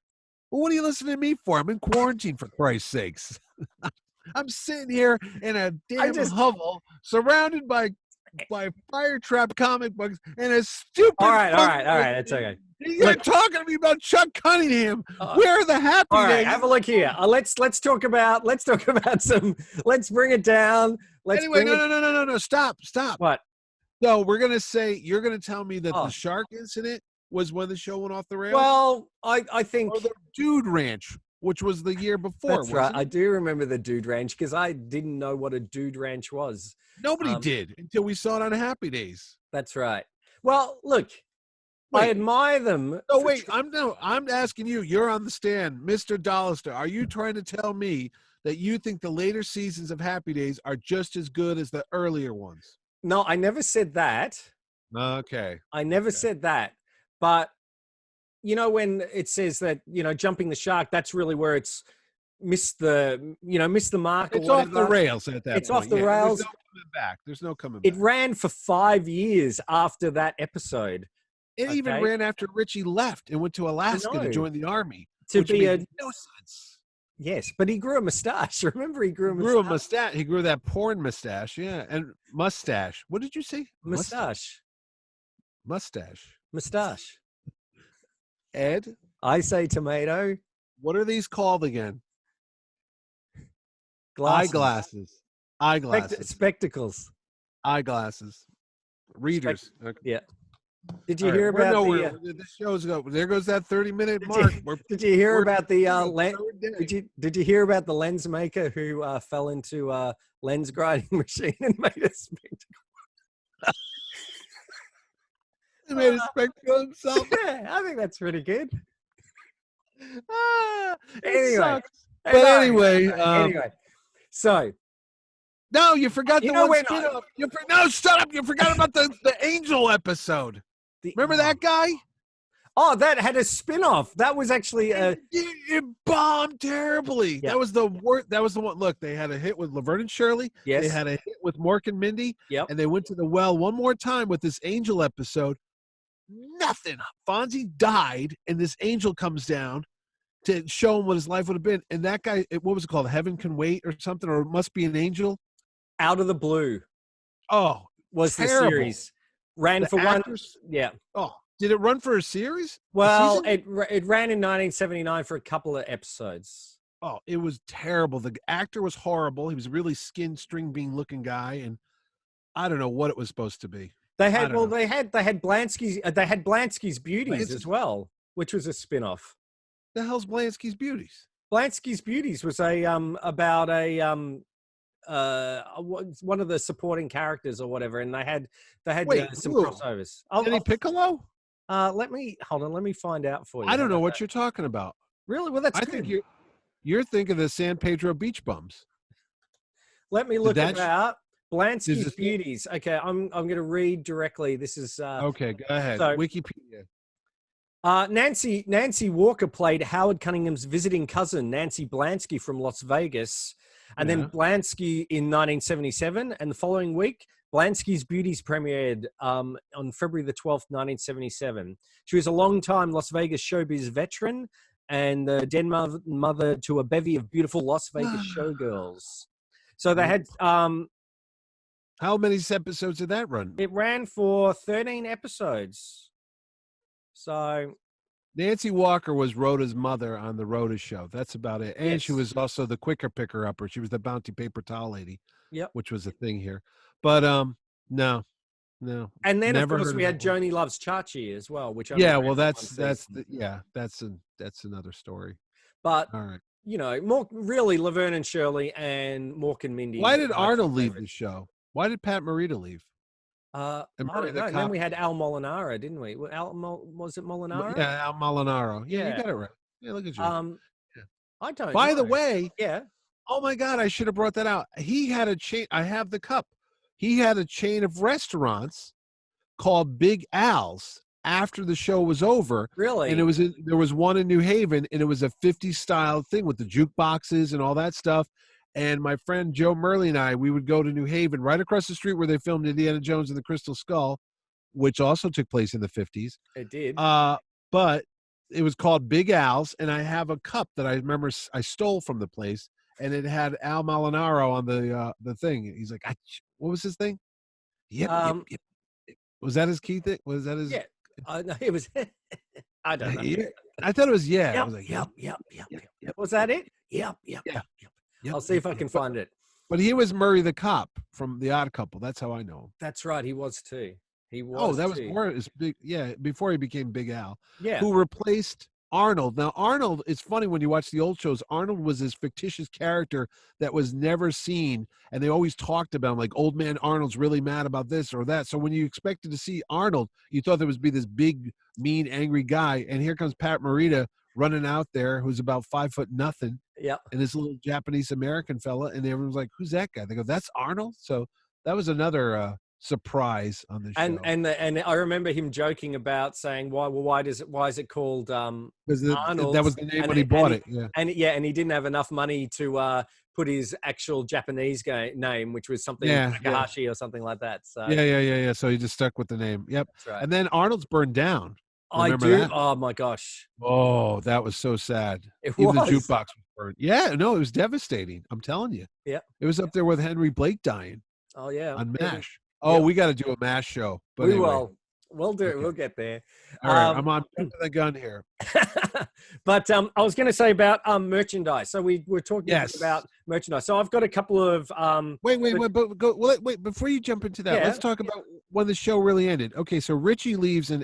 Well, what are you listening to me for? I'm in quarantine, for Christ's sakes. I'm sitting here in a damn hovel, surrounded by fire trap comic books and a stupid. All right. That's okay. You're talking to me about Chuck Cunningham. Where are the happy days? All right, have a look here. Let's talk about some. Let's bring it down. No. Stop. What? No, we're gonna say you're gonna tell me that the shark incident was when the show went off the rails. Well, I think or the Dude Ranch, which was the year before. That's right. I do remember the Dude Ranch because I didn't know what a Dude Ranch was. Nobody did until we saw it on Happy Days. That's right. Well, look, I admire them. Oh, wait, I'm asking you. You're on the stand, Mr. Dollister. Are you trying to tell me that you think the later seasons of Happy Days are just as good as the earlier ones? No, I never said that. Okay. I never Okay. said that. But, you know, when it says that, you know, jumping the shark, that's really where it's missed the mark or It's whatever. off the rails at that It's point. off the yeah. rails. There's no coming back. There's no coming It back. ran for 5 years after that episode. It even okay? ran after Richie left and went to Alaska to know. join the army, To which be made no sense. Yes, but he grew a mustache. Remember, he grew a He grew a mustache. mustache. He grew that porn mustache. Yeah, and mustache. What did you say? Mustache. Mustache. Ed, I say tomato. what are these called again? Glasses. Eyeglasses. Spectacles. Eyeglasses. Readers. Okay. Yeah. Did you All hear right. about the show's go? There goes that 30-minute mark. Did you hear we're- about the we're Did you hear about the lens maker who fell into a lens grinding machine and made a spectacle? He made a spectacle himself. Yeah, I think that's pretty good. It Anyway. sucks. Hey, But no, anyway, so no, you forgot You the know one when spin-off. No, shut up. You forgot about the Angel episode. Remember that guy? Oh, that had a spin-off. That was actually It bombed terribly. Yeah. That was the worst. That was the one. Look, they had a hit with Laverne and Shirley. Yes. They had a hit with Mork and Mindy. Yep. And they went to the well one more time with this Angel episode. Nothing. Fonzie died, and this angel comes down to show him what his life would have been. And that guy, what was it called? Heaven Can Wait or something, or it Must Be an Angel. Out of the Blue Oh, was terrible. the series. Ran The for actors- one. Yeah. Oh, did it run for a series? A Well, season? it ran in 1979 for a couple of episodes. Oh, it was terrible. The actor was horrible. He was a really skin string bean looking guy, and I don't know what it was supposed to be. They I had don't know. they had Blansky's Beauties Blansky. as well, which was a spin-off. The hell's Blansky's Beauties? Blansky's Beauties was a about a one of the supporting characters or whatever, and they had Wait, some who? crossovers. Danny Piccolo? Let me find out for you. I don't know How what about you're talking about. that? Really? Well, that's I good. think you're thinking of the San Pedro Beach Bums. Let me look that- about Blansky's this- Beauties. Okay, I'm going to read directly. This is Okay, go ahead. so- Wikipedia. Nancy Walker played Howard Cunningham's visiting cousin, Nancy Blansky from Las Vegas. And Yeah. then Blansky in 1977. And the following week, Blansky's Beauties premiered on February the 12th, 1977. She was a long-time Las Vegas showbiz veteran and the den mother to a bevy of beautiful Las Vegas showgirls. So they had How many episodes did that run? it ran for 13 episodes. So Nancy Walker was Rhoda's mother on the Rhoda show. That's about it. And she Yes. was also the quicker picker upper. She was the bounty paper towel lady. Yep. Which was a thing here. But no. and then Never of course heard we of had that one. Joni Loves Chachi as well, which only Yeah, ran well for one that's season. that's another story. But All right. you know, more really Laverne and Shirley and Mork and Mindy. Why did are my Arnold leave the favorites. show? Why did Pat Morita leave? I And don't Murray know. the And then Cop- we had Al Molinaro, didn't we? Was it Molinaro? Yeah, Al Molinaro. Yeah, Yeah. you got it right. Yeah, look at you. Yeah. I don't. By the know. way, yeah. oh my God, I should have brought that out. He had a chain. I have the cup. He had a chain of restaurants called Big Al's after the show was over. Really? And there was one in New Haven, and it was a 50s style thing with the jukeboxes and all that stuff. And my friend Joe Murley and I, we would go to New Haven, right across the street where they filmed Indiana Jones and the Crystal Skull, which also took place in the 50s. It did. But it was called Big Al's, and I have a cup that I remember I stole from the place, and it had Al Molinaro on the thing. He's like, what was his thing? Yep. Was that his key thing? Was that his? Yeah. No, it was. I don't know. Yeah. I thought it was yeah. I Yep, was like, yep. Was that it? Yep. Yep, I'll see if I can find it. But he was Murray the Cop from The Odd Couple. That's how I know him. That's right. He was too. He was. Oh, that was too. more his big. Yeah, before he became Big Al, Yeah. who replaced Arnold. Now, Arnold, it's funny when you watch the old shows, Arnold was this fictitious character that was never seen, and they always talked about him, like, old man Arnold's really mad about this or that. So when you expected to see Arnold, you thought there was be this big, mean, angry guy, and here comes Pat Morita running out there, who's about 5'0", Yep. and this little Japanese American fella, and everyone's like, who's that guy? They go, that's Arnold? So that was another surprise on the show. And I remember him joking about saying, why is it called Because Arnold? that was the name when he bought it. Yeah. And he didn't have enough money to put his actual Japanese name, which was something Takahashi or something like that. So Yeah. So he just stuck with the name. Yep. that's right. And then Arnold's burned down. I Remember do. that? Oh my gosh. Oh, that was so sad. was. Even the jukebox was burned. Yeah, no, it was devastating. I'm telling you. Yeah. It was up there with Henry Blake dying Oh yeah. on MASH. Oh, we got to do a MASH show. But We anyway. will. We'll do it. Okay. We'll get there. All right, I'm on the gun here. But I was going to say about merchandise. So we were talking about merchandise. So I've got a couple of Wait, before you jump into that, let's talk about when the show really ended. Okay, so Richie leaves in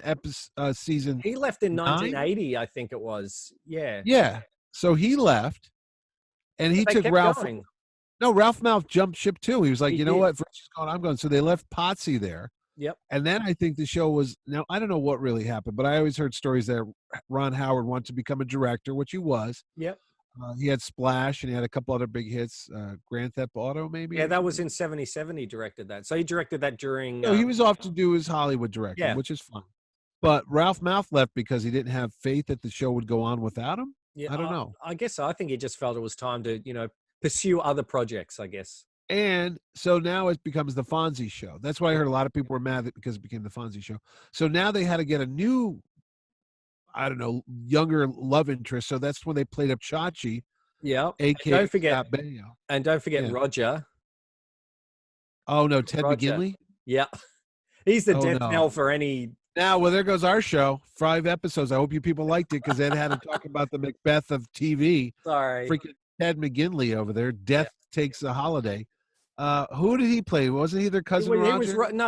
season. He left in 9? 1980, I think it was. Yeah. Yeah. So he left, and he took Ralph. Going. No, Ralph Mouth jumped ship too. He was like, He you know did. what? If Richie's gone, I'm going. So they left Potsy there. Yep. And then I think the show was, now I don't know what really happened, but I always heard stories that Ron Howard wanted to become a director, which he was. Yep. He had Splash and he had a couple other big hits, Grand Theft Auto maybe. Yeah, that was in 77 he directed that. So he directed that during... No, he was off to do his Hollywood directing, which is fun. But Ralph Mouth left because he didn't have faith that the show would go on without him? Yeah, I don't know. I guess so. I think he just felt it was time to, pursue other projects, I guess. And so now it becomes the Fonzie show. That's why I heard a lot of people were mad that because it became the Fonzie show. So now they had to get a new, I don't know, younger love interest. So that's when they played up Chachi. Yeah. A.K.A. Don't forget Yeah. Roger. Oh, no, Ted Roger. McGinley? Yeah. He's the death no. knell for any... Now, well, there goes our show. 5 episodes. I hope you people liked it because Ed had to talk about the Macbeth of TV. Sorry. Freaking Ted McGinley over there. Death takes a holiday. Who did he play? Wasn't he their cousin Roger?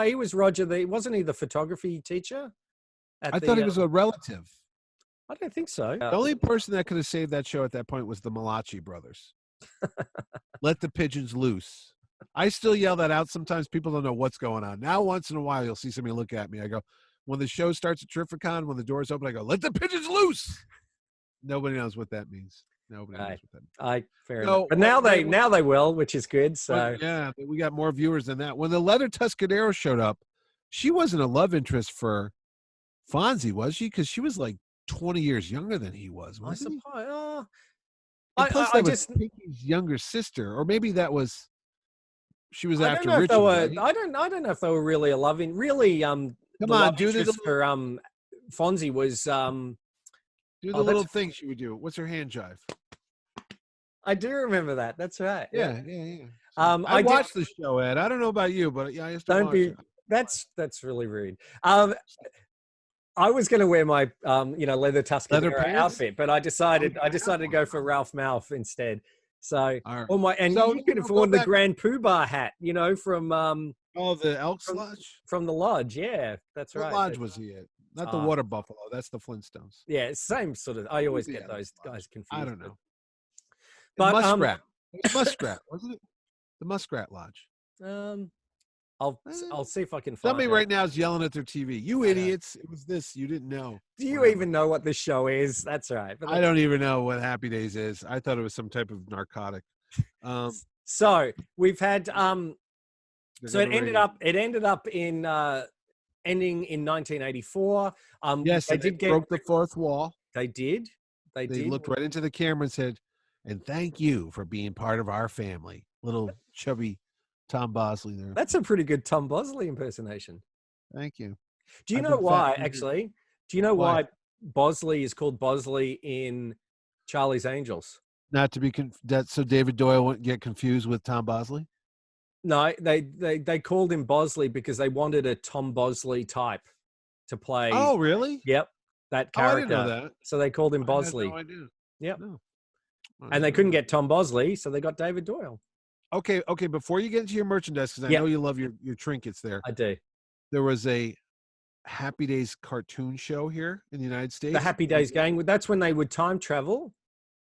He was Roger. Wasn't he the photography teacher? I thought he was a relative. I don't think so. The only person that could have saved that show at that point was the Malachi brothers. Let the pigeons loose. I still yell that out. Sometimes people don't know what's going on. Now, once in a while, you'll see somebody look at me. I go, when the show starts at Terrificon, when the doors open, I go, let the pigeons loose. Nobody knows what that means. Nobody knows what that means. Fair enough. But now they will, which is good. So yeah, we got more viewers than that. When the Leather Tuscadero showed up, she wasn't a love interest for Fonzie, was she? Because she was like 20 years younger than he was. I suppose. Plus, that was Pinky's younger sister, or maybe that was she was after Richie. I don't know if they were really a loving. Really, come on, do this for Fonzie was do the little thing she would do. What's her hand jive? I do remember that. That's right. Yeah. I watched the show, Ed. I don't know about you, but I used to watch it. That's really rude. I was going to wear my leather Tuscadero outfit, but I decided to go for Ralph Mouth instead. So you could have worn the Grand Poobah hat, from the Elks Lodge? From the lodge, yeah. That's right. What lodge was he at? Not the Water Buffalo. That's the Flintstones. Yeah, same sort of. I always get those guys confused. I don't know. But Muskrat. Muskrat, wasn't it? The Muskrat Lodge. I'll see if I can find somebody it. right now is yelling at their TV. You idiots! It was this. You didn't know. Do you even know what this show is? That's right. But I don't even know what Happy Days is. I thought it was some type of narcotic. So we've had. So it ended up in ending in 1984. Yes, they broke the fourth wall. They did. They looked right into the camera and said, "And thank you for being part of our family." Little chubby Tom Bosley there. That's a pretty good Tom Bosley impersonation. Thank you. Do you know why, actually? Do you know why Bosley is called Bosley in Charlie's Angels? Not to be so David Doyle wouldn't get confused with Tom Bosley? No, they called him Bosley because they wanted a Tom Bosley type to play. Oh, really? Yep, that character. I didn't know that. So they called him Bosley. I had no idea. Yep. No. And they couldn't get Tom Bosley, so they got David Doyle. Okay. Before you get into your merchandise, because I know you love your trinkets there. I do. There was a Happy Days cartoon show here in the United States. The Happy Days gang. That's when they would time travel.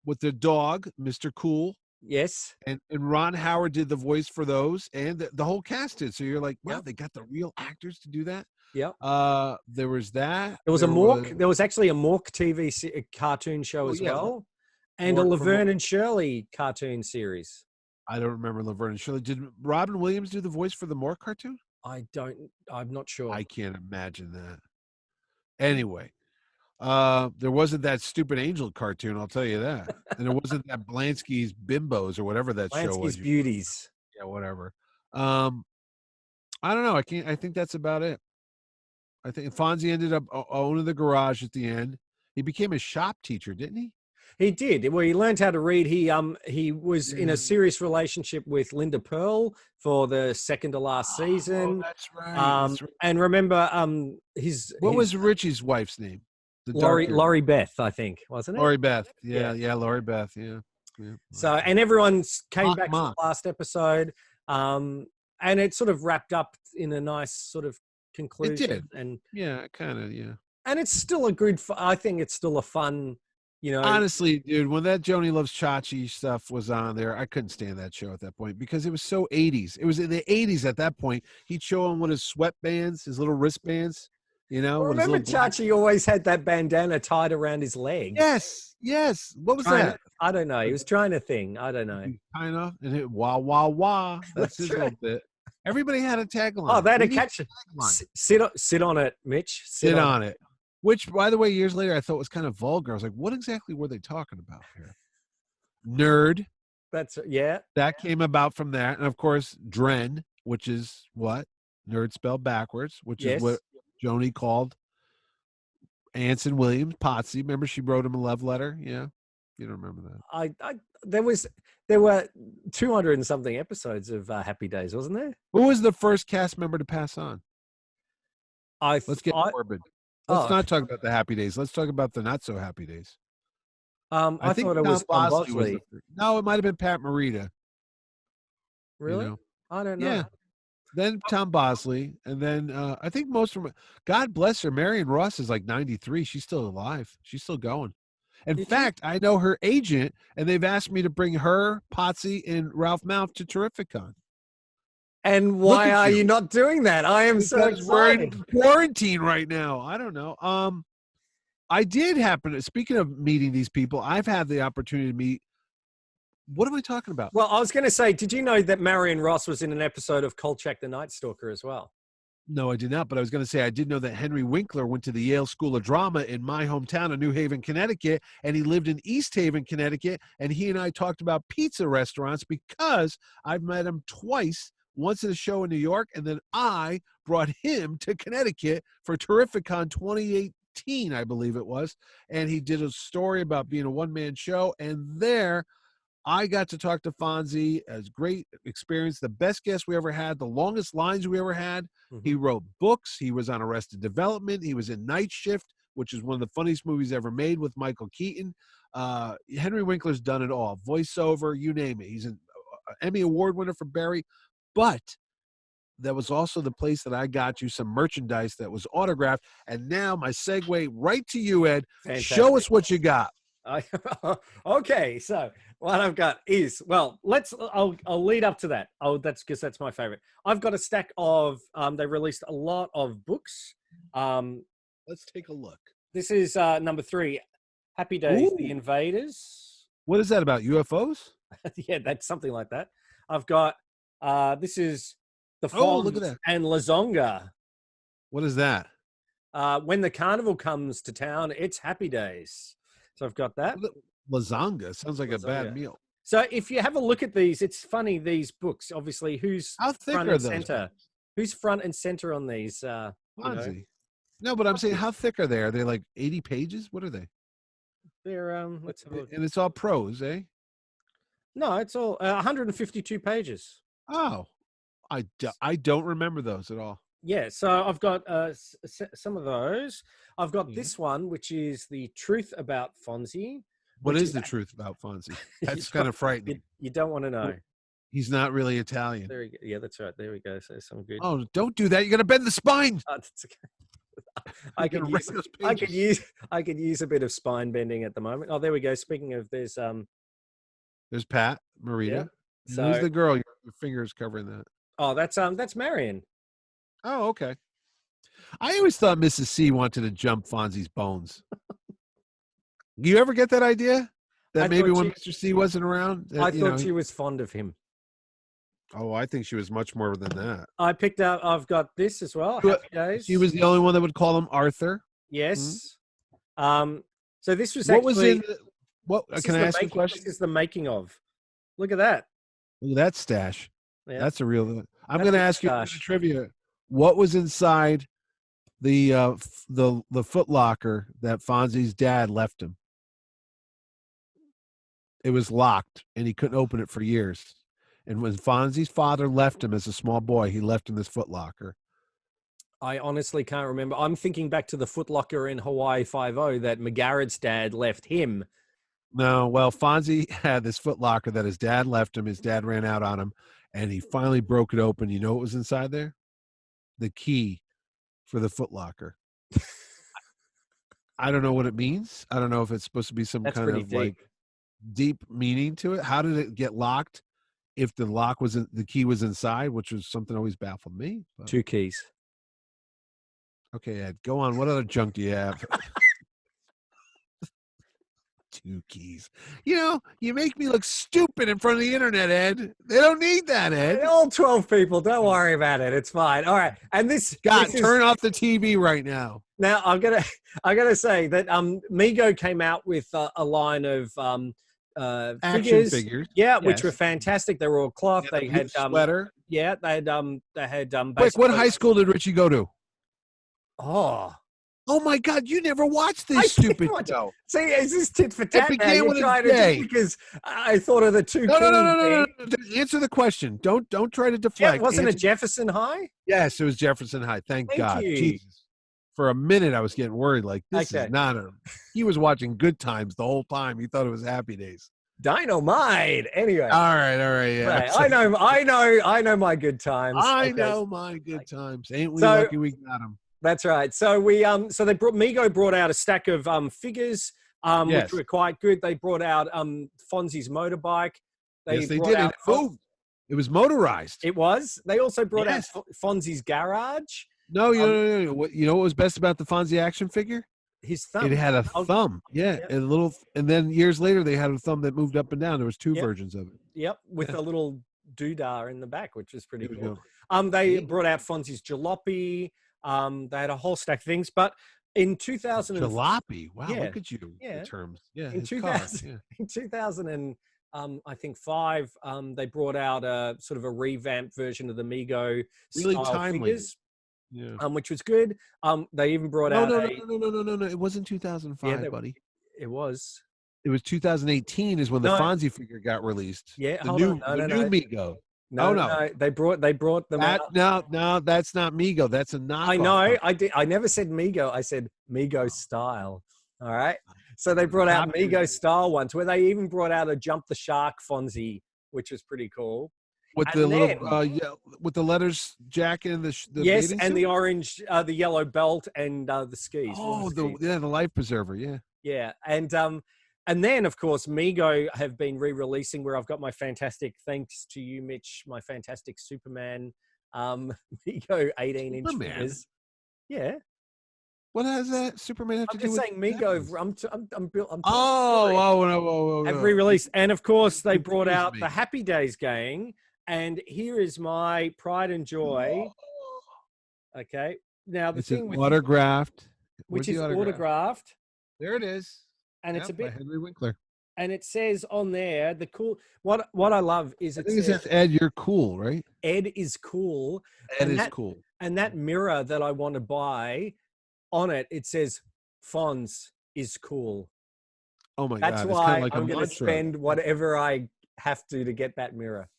With their dog, Mr. Cool. Yes. And Ron Howard did the voice for those, and the whole cast did. So you're like, wow, they got the real actors to do that? Yep. There was that. There was a Mork. There was actually a Mork TV cartoon show as well. And a Laverne and Shirley cartoon series. I don't remember Laverne and Shirley. Did Robin Williams do the voice for the Mork cartoon? I'm not sure. I can't imagine that. Anyway, there wasn't that stupid angel cartoon, I'll tell you that. And there wasn't that Blansky's Bimbos or whatever that show was. Lansky's Beauties. Yeah, whatever. I don't know. I think that's about it. I think Fonzie ended up owning the garage at the end. He became a shop teacher, didn't he? He did. Well, he learned how to read. He was in a serious relationship with Linda Pearl for the second to last season. Oh, that's right. And remember, What was Richie's wife's name? Laurie Beth, I think, wasn't it? Laurie Beth. Yeah, Laurie Beth. Yeah. So, and everyone came back for the last episode, and it sort of wrapped up in a nice sort of conclusion. It did. And kind of. And it's still a good. I think it's still a fun. Honestly, dude, when that Joni Loves Chachi stuff was on there, I couldn't stand that show at that point because it was so 80s. It was in the 80s at that point. He'd show him with his sweatbands, his little wristbands, Well, remember Chachi always had that bandana tied around his leg. Yes. What was that? I don't know. He was trying to thing. I don't know. Kind of. And it, wah, wah, wah. That's his little bit. Everybody had a tagline. Oh, they had a catch. Sit on it, Mitch. Sit on it. Which, by the way, years later, I thought was kind of vulgar. I was like, what exactly were they talking about here? Nerd. That came about from that. And, of course, Dren, which is what? Nerd spelled backwards, which is what Joni called Anson Williams, Potsy. Remember she wrote him a love letter? Yeah. You don't remember that? There were 200 and something episodes of Happy Days, wasn't there? Who was the first cast member to pass on? Let's get morbid. Let's not talk about the happy days. Let's talk about the not so happy days. I thought it was Tom Bosley. No, it might have been Pat Morita. Really? I don't know. Yeah. Then Tom Bosley, and then I think most of them. God bless her, Marion Ross is like 93. She's still alive. She's still going. In fact, I know her agent, and they've asked me to bring her, Potsy, and Ralph Mouth to Terrificon. And why are you not doing that? I am so excited. We're in quarantine right now. I don't know. I did happen to, speaking of meeting these people, I've had the opportunity to meet. What am I talking about? Well, I was going to say, did you know that Marion Ross was in an episode of Kolchak the Night Stalker as well? No, I did not. But I was going to say, I did know that Henry Winkler went to the Yale School of Drama in my hometown of New Haven, Connecticut, and he lived in East Haven, Connecticut. And he and I talked about pizza restaurants because I've met him twice. Once at a show in New York, and then I brought him to Connecticut for Terrificon 2018, I believe it was. And he did a story about being a one-man show. And there, I got to talk to Fonzie. It was a great experience. The best guest we ever had. The longest lines we ever had. Mm-hmm. He wrote books. He was on Arrested Development. He was in Night Shift, which is one of the funniest movies ever made with Michael Keaton. Henry Winkler's done it all. Voiceover, you name it. He's an Emmy Award winner for Barry. But that was also the place that I got you some merchandise that was autographed. And now my segue right to you, Ed. Fantastic. Show us what you got. Okay, so what I've got is, well, I'll lead up to that. That's because that's my favorite. I've got a stack of, they released a lot of books. Let's take a look. This is number 3, Happy Days, The Invaders. What is that about, UFOs? Yeah, that's something like that. I've got, this is the Fonz and Lazonga. What is that? When the carnival comes to town, it's Happy Days. So I've got that. Lasagna sounds like a bad meal. So if you have a look at these, it's funny, these books, obviously, how thick front are and those center? Who's front and center on these? No, but I'm saying, how thick are they? Are they like 80 pages? What are they? They're, let's have a look. And it's all prose, eh? No, it's all 152 pages. Oh, I don't remember those at all. Yeah, so I've got some of those. I've got this one, which is The Truth About Fonzie. What is the truth about Fonzie? That's kind of frightening. You don't want to know. He's not really Italian. There we go. Yeah, that's right. There we go. So some good. Oh, don't do that. You're going to bend the spine. That's okay. I could use a bit of spine bending at the moment. Oh, there we go. Speaking of, there's Pat Morita. Yeah. So, who's the girl? Your finger's covering that. Oh, that's Marion. Oh, okay. I always thought Mrs. C wanted to jump Fonzie's bones. You ever get that idea? That maybe when Mr. C wasn't around? I thought she was fond of him. Oh, I think she was much more than that. I picked up. I've got this as well. Happy Days. She was the only one that would call him Arthur. Yes. So this was What actually. was in? What this can is I the ask you a making- question? This is the making of. Look at that. Look at that stash. Yeah. That's a real. I'm That's going to a ask you a stash. trivia. What was inside the Foot Locker that Fonzie's dad left him? It was locked, and he couldn't open it for years. And when Fonzie's father left him as a small boy, he left him this Foot Locker. I honestly can't remember. I'm thinking back to the Foot Locker in Hawaii 5-0 that McGarrett's dad left him. No, well, Fonzie had this Foot Locker that his dad left him. His dad ran out on him, and he finally broke it open. You know what was inside there? The key for the Foot Locker. I don't know what it means. I don't know if it's supposed to be some That's kind pretty of deep. like deep meaning to it. How did it get locked if the lock was the key was inside, which was something always baffled me. But, 2 keys. okay, Ed, go on. What other junk do you have? 2 keys. You know, you make me look stupid in front of the internet, Ed. They don't need that, Ed. All 12 people. Don't worry about it. It's fine. All right. And this God, this is- turn off the TV right now. Now I gotta say that Mego came out with a line of Action figures. yeah, which Yes. were fantastic. They were all cloth. Yeah, They the had sweater. yeah, they had Quick, what basically- high school did Richie go to? Oh, Oh my God, you never watched I this did stupid watch it. show. see, is this tit for tat? now? began You're with a trying to J. do because I thought of the 2 No, keys no, no, no, no, thing. no, no. Answer the question. Don't try to Yeah, deflect. wasn't it Answer- Jefferson High? Yes, it was Jefferson High. Thank God. you. Jesus. For a minute, I was getting worried. Like, this Okay. is not a. He was watching Good Times the whole time. He thought it was Happy Days. Dynamite. Anyway, All right, yeah. right, I know my good times. I Okay. know my good times. Ain't we So- lucky we got them? That's right. So Mego brought out a stack of figures, Yes. which were quite good. They brought out Fonzie's motorbike. Yes, they brought did. out It moved. It was motorized. It was. They also brought Yes. out Fonzie's garage. No, no. What you know? What was best about the Fonzie action figure? His thumb. It had a Oh, thumb. Yeah, Yep. and a little. And then years later, they had a thumb that moved up and down. There was 2 Yep. versions of it. Yep, with Yeah. a little doodah in the back, which was pretty There we cool. go. They brought out Fonzie's jalopy. They had a whole stack of things. But in 2000, Jalopy. Wow, Yeah. look at you. Yeah. The terms. Yeah. In his car, 2000 yeah. in 2000 and I think 5, they brought out a sort of a revamped version of the Mego Really style timely. figures, Yeah. which was good. They even brought No, out no. It wasn't 2005, they- buddy. it was It was 2018 is when the No. Fonzie figure got released. yeah. The hold new, on. No, the no, new no. Mego. No, Oh, no, no. They brought them out. No, that's not Mego. That's a knockoff. I know. I never said Mego. I said Mego style. All right. So they brought out Copy. Mego style ones, where they even brought out a Jump the Shark Fonzie, which was pretty cool. With And the little, then- with the letters jacket and the Yes, bathing and suit? the orange, the yellow belt, and the skis. Oh, water skis. the life preserver. Yeah. Yeah, and then of course Mego have been re-releasing where I've got my fantastic, thanks to you, Mitch, my fantastic Superman Mego 18-inch Superman? figures. Yeah, What has that Superman have I'm to do just with? saying Mego. that? I'm built. Oh, Have re-released, and of course they brought Confused out me. the Happy Days gang, and here is my pride and joy. Okay, now the It's thing an with autographed. which Where's is the autograph? autographed, There it is. and it's a Yep, by bit. Henry Winkler. And it says on there the cool. What I love is I it think it says says Ed, you're cool, right? Ed is cool, Ed And is that- cool. and that mirror that I want to buy, on it says Fonz is cool. Oh my That's God! It's why kind of like I'm a going to mantra. spend whatever I have to get that mirror.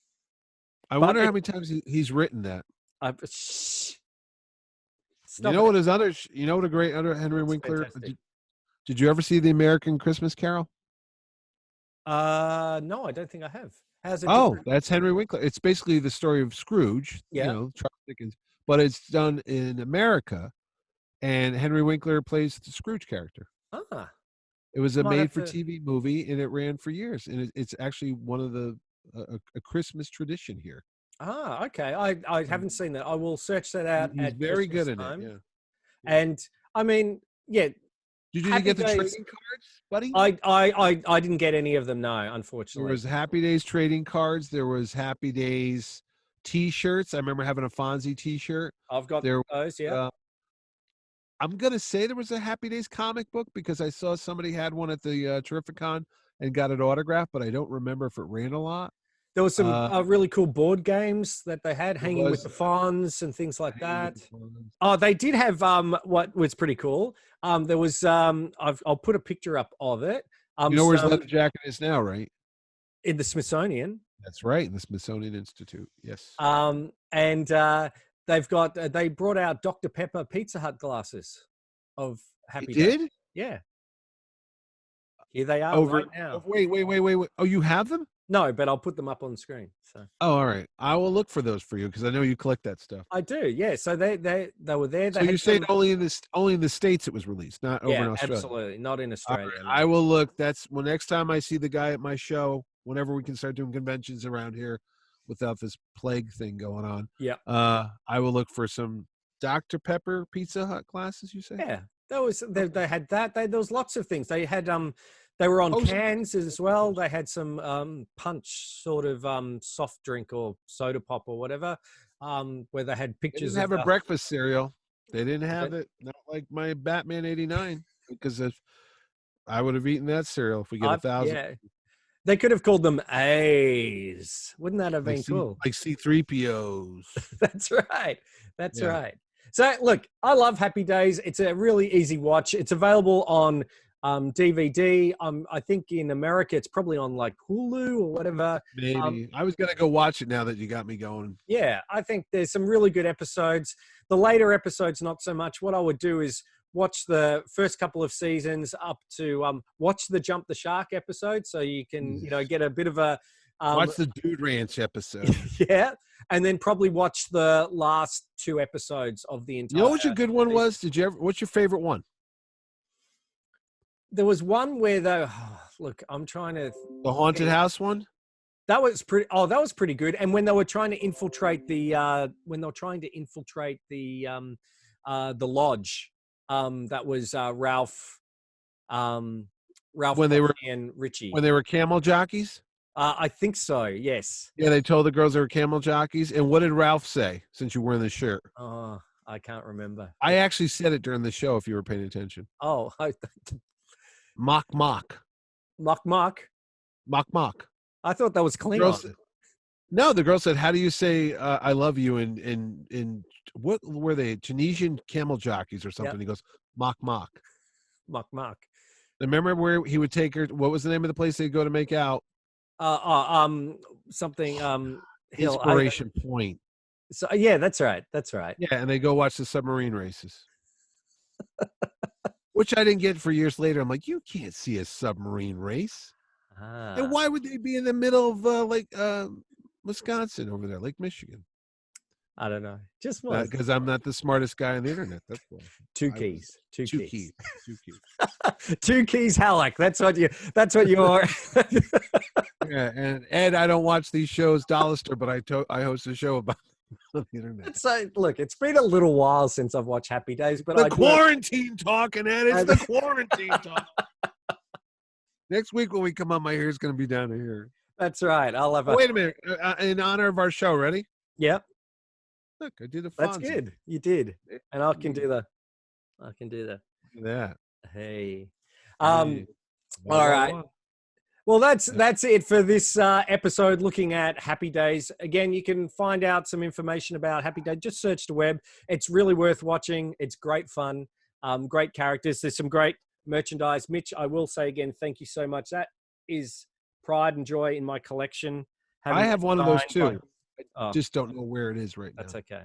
I but wonder it- how many times he's written that. Shh. You know what his other? You know what a great other Henry That's Winkler? fantastic. Did you ever see the American Christmas Carol? No, I don't think I have. How's it? Oh, different? that's Henry Winkler. It's basically the story of Scrooge. Yeah. You know, Charles Dickens, but it's done in America, and Henry Winkler plays the Scrooge character. Ah, It was a Might have made-for-TV movie, and it ran for years. And it's actually one of the a Christmas tradition here. okay. I haven't seen that. I will search that out. He's at very Christmas good in time. it. Yeah. And I mean, yeah, Did you Happy get the Days- trading cards, buddy? I didn't get any of them. No, There unfortunately. was Happy Days trading cards. There was Happy Days T-shirts. I remember having a Fonzie T-shirt. I've got There, those. Yeah. I'm gonna say there was a Happy Days comic book because I saw somebody had one at the Terrificon and got it autographed, but I don't remember if it ran a lot. There was some really cool board games that they had hanging with was. the Fonz and things like that. Hanging with the Fonz. Oh, they did have what was pretty cool. There was I'll put a picture up of it. You know where his leather jacket is now, right? In the Smithsonian. That's right, in the Smithsonian Institute. Yes. And they brought out Dr. Pepper Pizza Hut glasses of Happy Days. Did? Yeah. Here they are right now. Wait. Oh, you have them? No, but I'll put them up on the screen. So. Oh, all right. I will look for those for you because I know you collect that stuff. I do, yeah. So they were there. So you're saying only in the States it was released, not over in Australia? Absolutely, not in Australia. Right. I will look. Next time I see the guy at my show, whenever we can start doing conventions around here without this plague thing going on. Yeah. I will look for some Dr. Pepper Pizza Hut glasses, you say? Yeah. They had that. There was lots of things. They had they were on cans as well. They had some punch sort of soft drink or soda pop or whatever, where they had pictures. They didn't have a breakfast cereal. They didn't have it. Not like my Batman '89, because if I would have eaten that cereal if we get 1,000. Yeah. They could have called them A's. Wouldn't that have been cool? Like C-3POs. That's right. That's right. So, look, I love Happy Days. It's a really easy watch. It's available on DVD. I think in America, it's probably on like Hulu or whatever. Maybe. I was going to go watch it now that you got me going. Yeah, I think there's some really good episodes. The later episodes, not so much. What I would do is watch the first couple of seasons up to watch the Jump the Shark episode so you can, get a bit of a... watch the Dude Ranch episode. Yeah. And then probably watch the last 2 episodes of the entire... You know what your good one was? What's your favorite one? There was one where look, I'm trying to... The haunted house one? That was pretty good. And when they were trying to infiltrate the lodge, that was Ralph when they were and Richie. When they were camel jockeys? I think so, yes. Yeah, they told the girls they were camel jockeys. And what did Ralph say since you were wearing the shirt? Oh, I can't remember. I actually said it during the show if you were paying attention. Oh, Mock. Mock. I thought that was Klingon. The girl said, "How do you say I love you in what were they? Tunisian camel jockeys or something?" Yep. He goes, Mock. Remember where he would take her? What was the name of the place they'd go to make out? Something Inspiration Point. So yeah, that's right. Yeah, and they go watch the submarine races. Which I didn't get for years later. I'm like, you can't see a submarine race. And why would they be in the middle of Wisconsin over there, Lake Michigan? I don't know. Just because I'm not the smartest guy on the internet. That's why. Two keys. 2 keys. 2 keys, Halleck. That's what you are. Yeah, and Ed, I don't watch these shows, Dollister, but I host a show about on the internet. So look, it's been a little while since I've watched Happy Days, but the quarantine talking, Ed. It's the quarantine talk. Next week when we come on, my hair's going to be down to here. That's right. I'll have wait a minute. In honor of our show, ready? Yep. Look, I did the Fonzie. That's good. You did. And I can do the. Look at that. Hey. All right. Well, that's it for this episode looking at Happy Days. Again, you can find out some information about Happy Days. Just search the web. It's really worth watching. It's great fun. Great characters. There's some great merchandise. Mitch, I will say again, thank you so much. That is pride and joy in my collection. I have one of those too. I just don't know where it is right now. That's okay.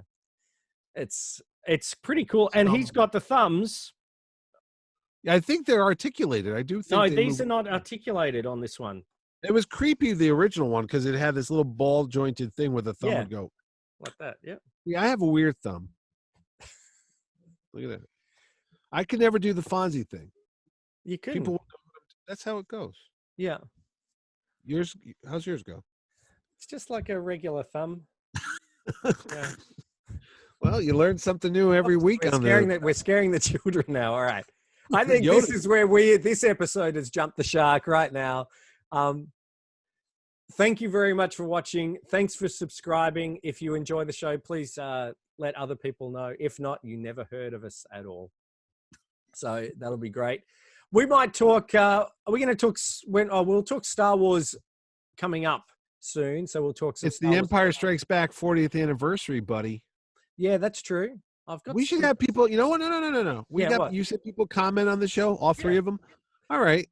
It's pretty cool. And he's got the thumbs. Yeah, I think they're articulated. I do think. No, these are not articulated on this one. It was creepy, the original one, because it had this little ball jointed thing where the thumb would go. Like that, yeah. Yeah, I have a weird thumb. Look at that. I could never do the Fonzie thing. You couldn't. That's how it goes. Yeah. How's yours go? It's just like a regular thumb. Yeah. Well, you learn something new every week on there. We're scaring the children now. All right. I think this is where this episode has jumped the shark right now. Thank you very much for watching. Thanks for subscribing. If you enjoy the show, please let other people know. If not, you never heard of us at all. So that'll be great. We might talk. Are we going to talk when? Oh, we'll talk Star Wars coming up soon. So we'll talk. It's the Empire Strikes Back 40th anniversary, buddy. Yeah, that's true. We should have people. You know what? No. You said people comment on the show. All three of them. All right.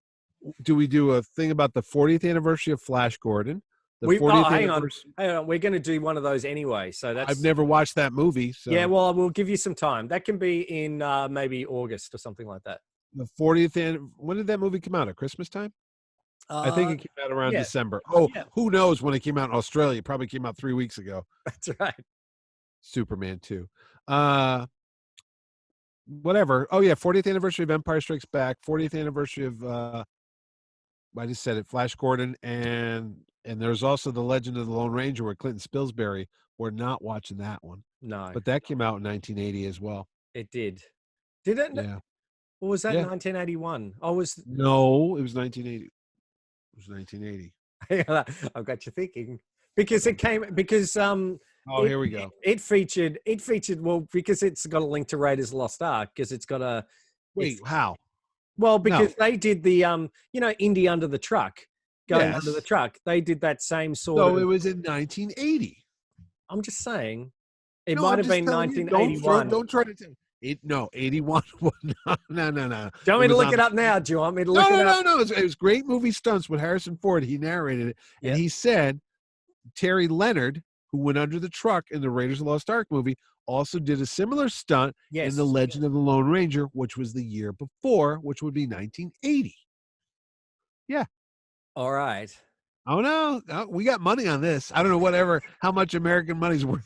Do we do a thing about the 40th anniversary of Flash Gordon? Hang on. We're going to do one of those anyway. So that's. I've never watched that movie. So. Yeah, well, we'll give you some time. That can be in maybe August or something like that. The 40th. When did that movie come out? At Christmas time? I think it came out around December. Oh, who knows when it came out in Australia? It probably came out 3 weeks ago. That's right. Superman 2. Whatever. Oh, yeah. 40th anniversary of Empire Strikes Back. 40th anniversary of, I just said it, Flash Gordon. And there's also The Legend of the Lone Ranger with Clinton Spilsbury. We're not watching that one. No. But that came out in 1980 as well. It did. Did it? Yeah. Or was that 1981? No, it was 1980. It was 1980. I've got you thinking. Because here we go. It featured well, because it's got a link to Raiders Lost Ark, because it's got a how? Well, because they did the Indy Under the Truck. Going under the truck. They did that same sort of. So it was in 1980. I'm just saying. It might have been 1981. Don't try to tell it. No, 81. No. Do you want me to look it up now? Do you want me to look it up? No. It was great movie stunts with Harrison Ford. He narrated it. And he said Terry Leonard, who went under the truck in the Raiders of the Lost Ark movie, also did a similar stunt in The Legend of the Lone Ranger, which was the year before, which would be 1980. Yeah. All right. Oh, no. We got money on this. I don't know how much American money's worth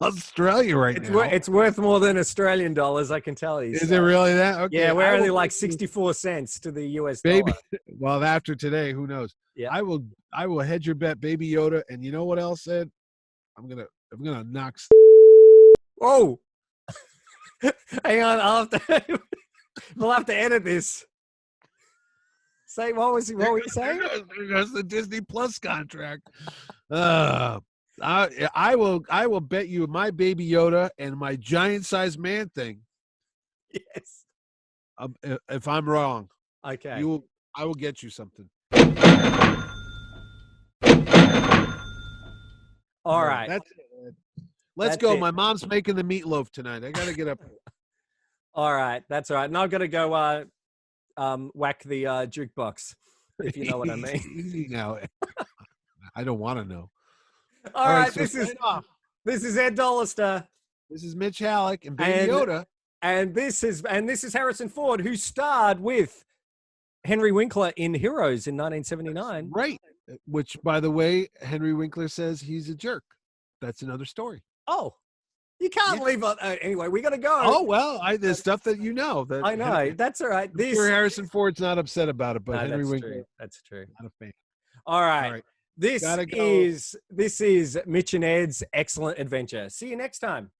Australia now. It's worth more than Australian dollars, I can tell you. Is it really that? Okay. Yeah, we're only like 64 cents to the US dollar. Baby. Well, after today, who knows? Yeah. I will hedge your bet, Baby Yoda. And you know what else, Ed? I'm gonna knock. Oh, hang on. We'll have to edit this. Say what were you saying? There goes the Disney Plus contract. I will bet you my Baby Yoda and my giant-sized man thing. Yes. If I'm wrong, okay. I will get you something. All right. That's it. Let's go. My mom's making the meatloaf tonight. I got to get up. All right. That's all right. And I've got to go whack the jukebox, if you know what I mean. Easy now. I don't want to know. All right. So this is Ed Dollister. This is Mitch Halleck and Baby Yoda. And this is Harrison Ford, who starred with Henry Winkler in Heroes in 1979. Right. Which, by the way, Henry Winkler says he's a jerk. That's another story. Oh, you can't leave it. Anyway, we got to go. Oh, well, there's stuff that you know. That I know. That's all right. I'm sure Harrison Ford's not upset about it, but Henry Winkler. That's true. Not a fan. All right. This is Mitch and Ed's Excellent Adventure. See you next time.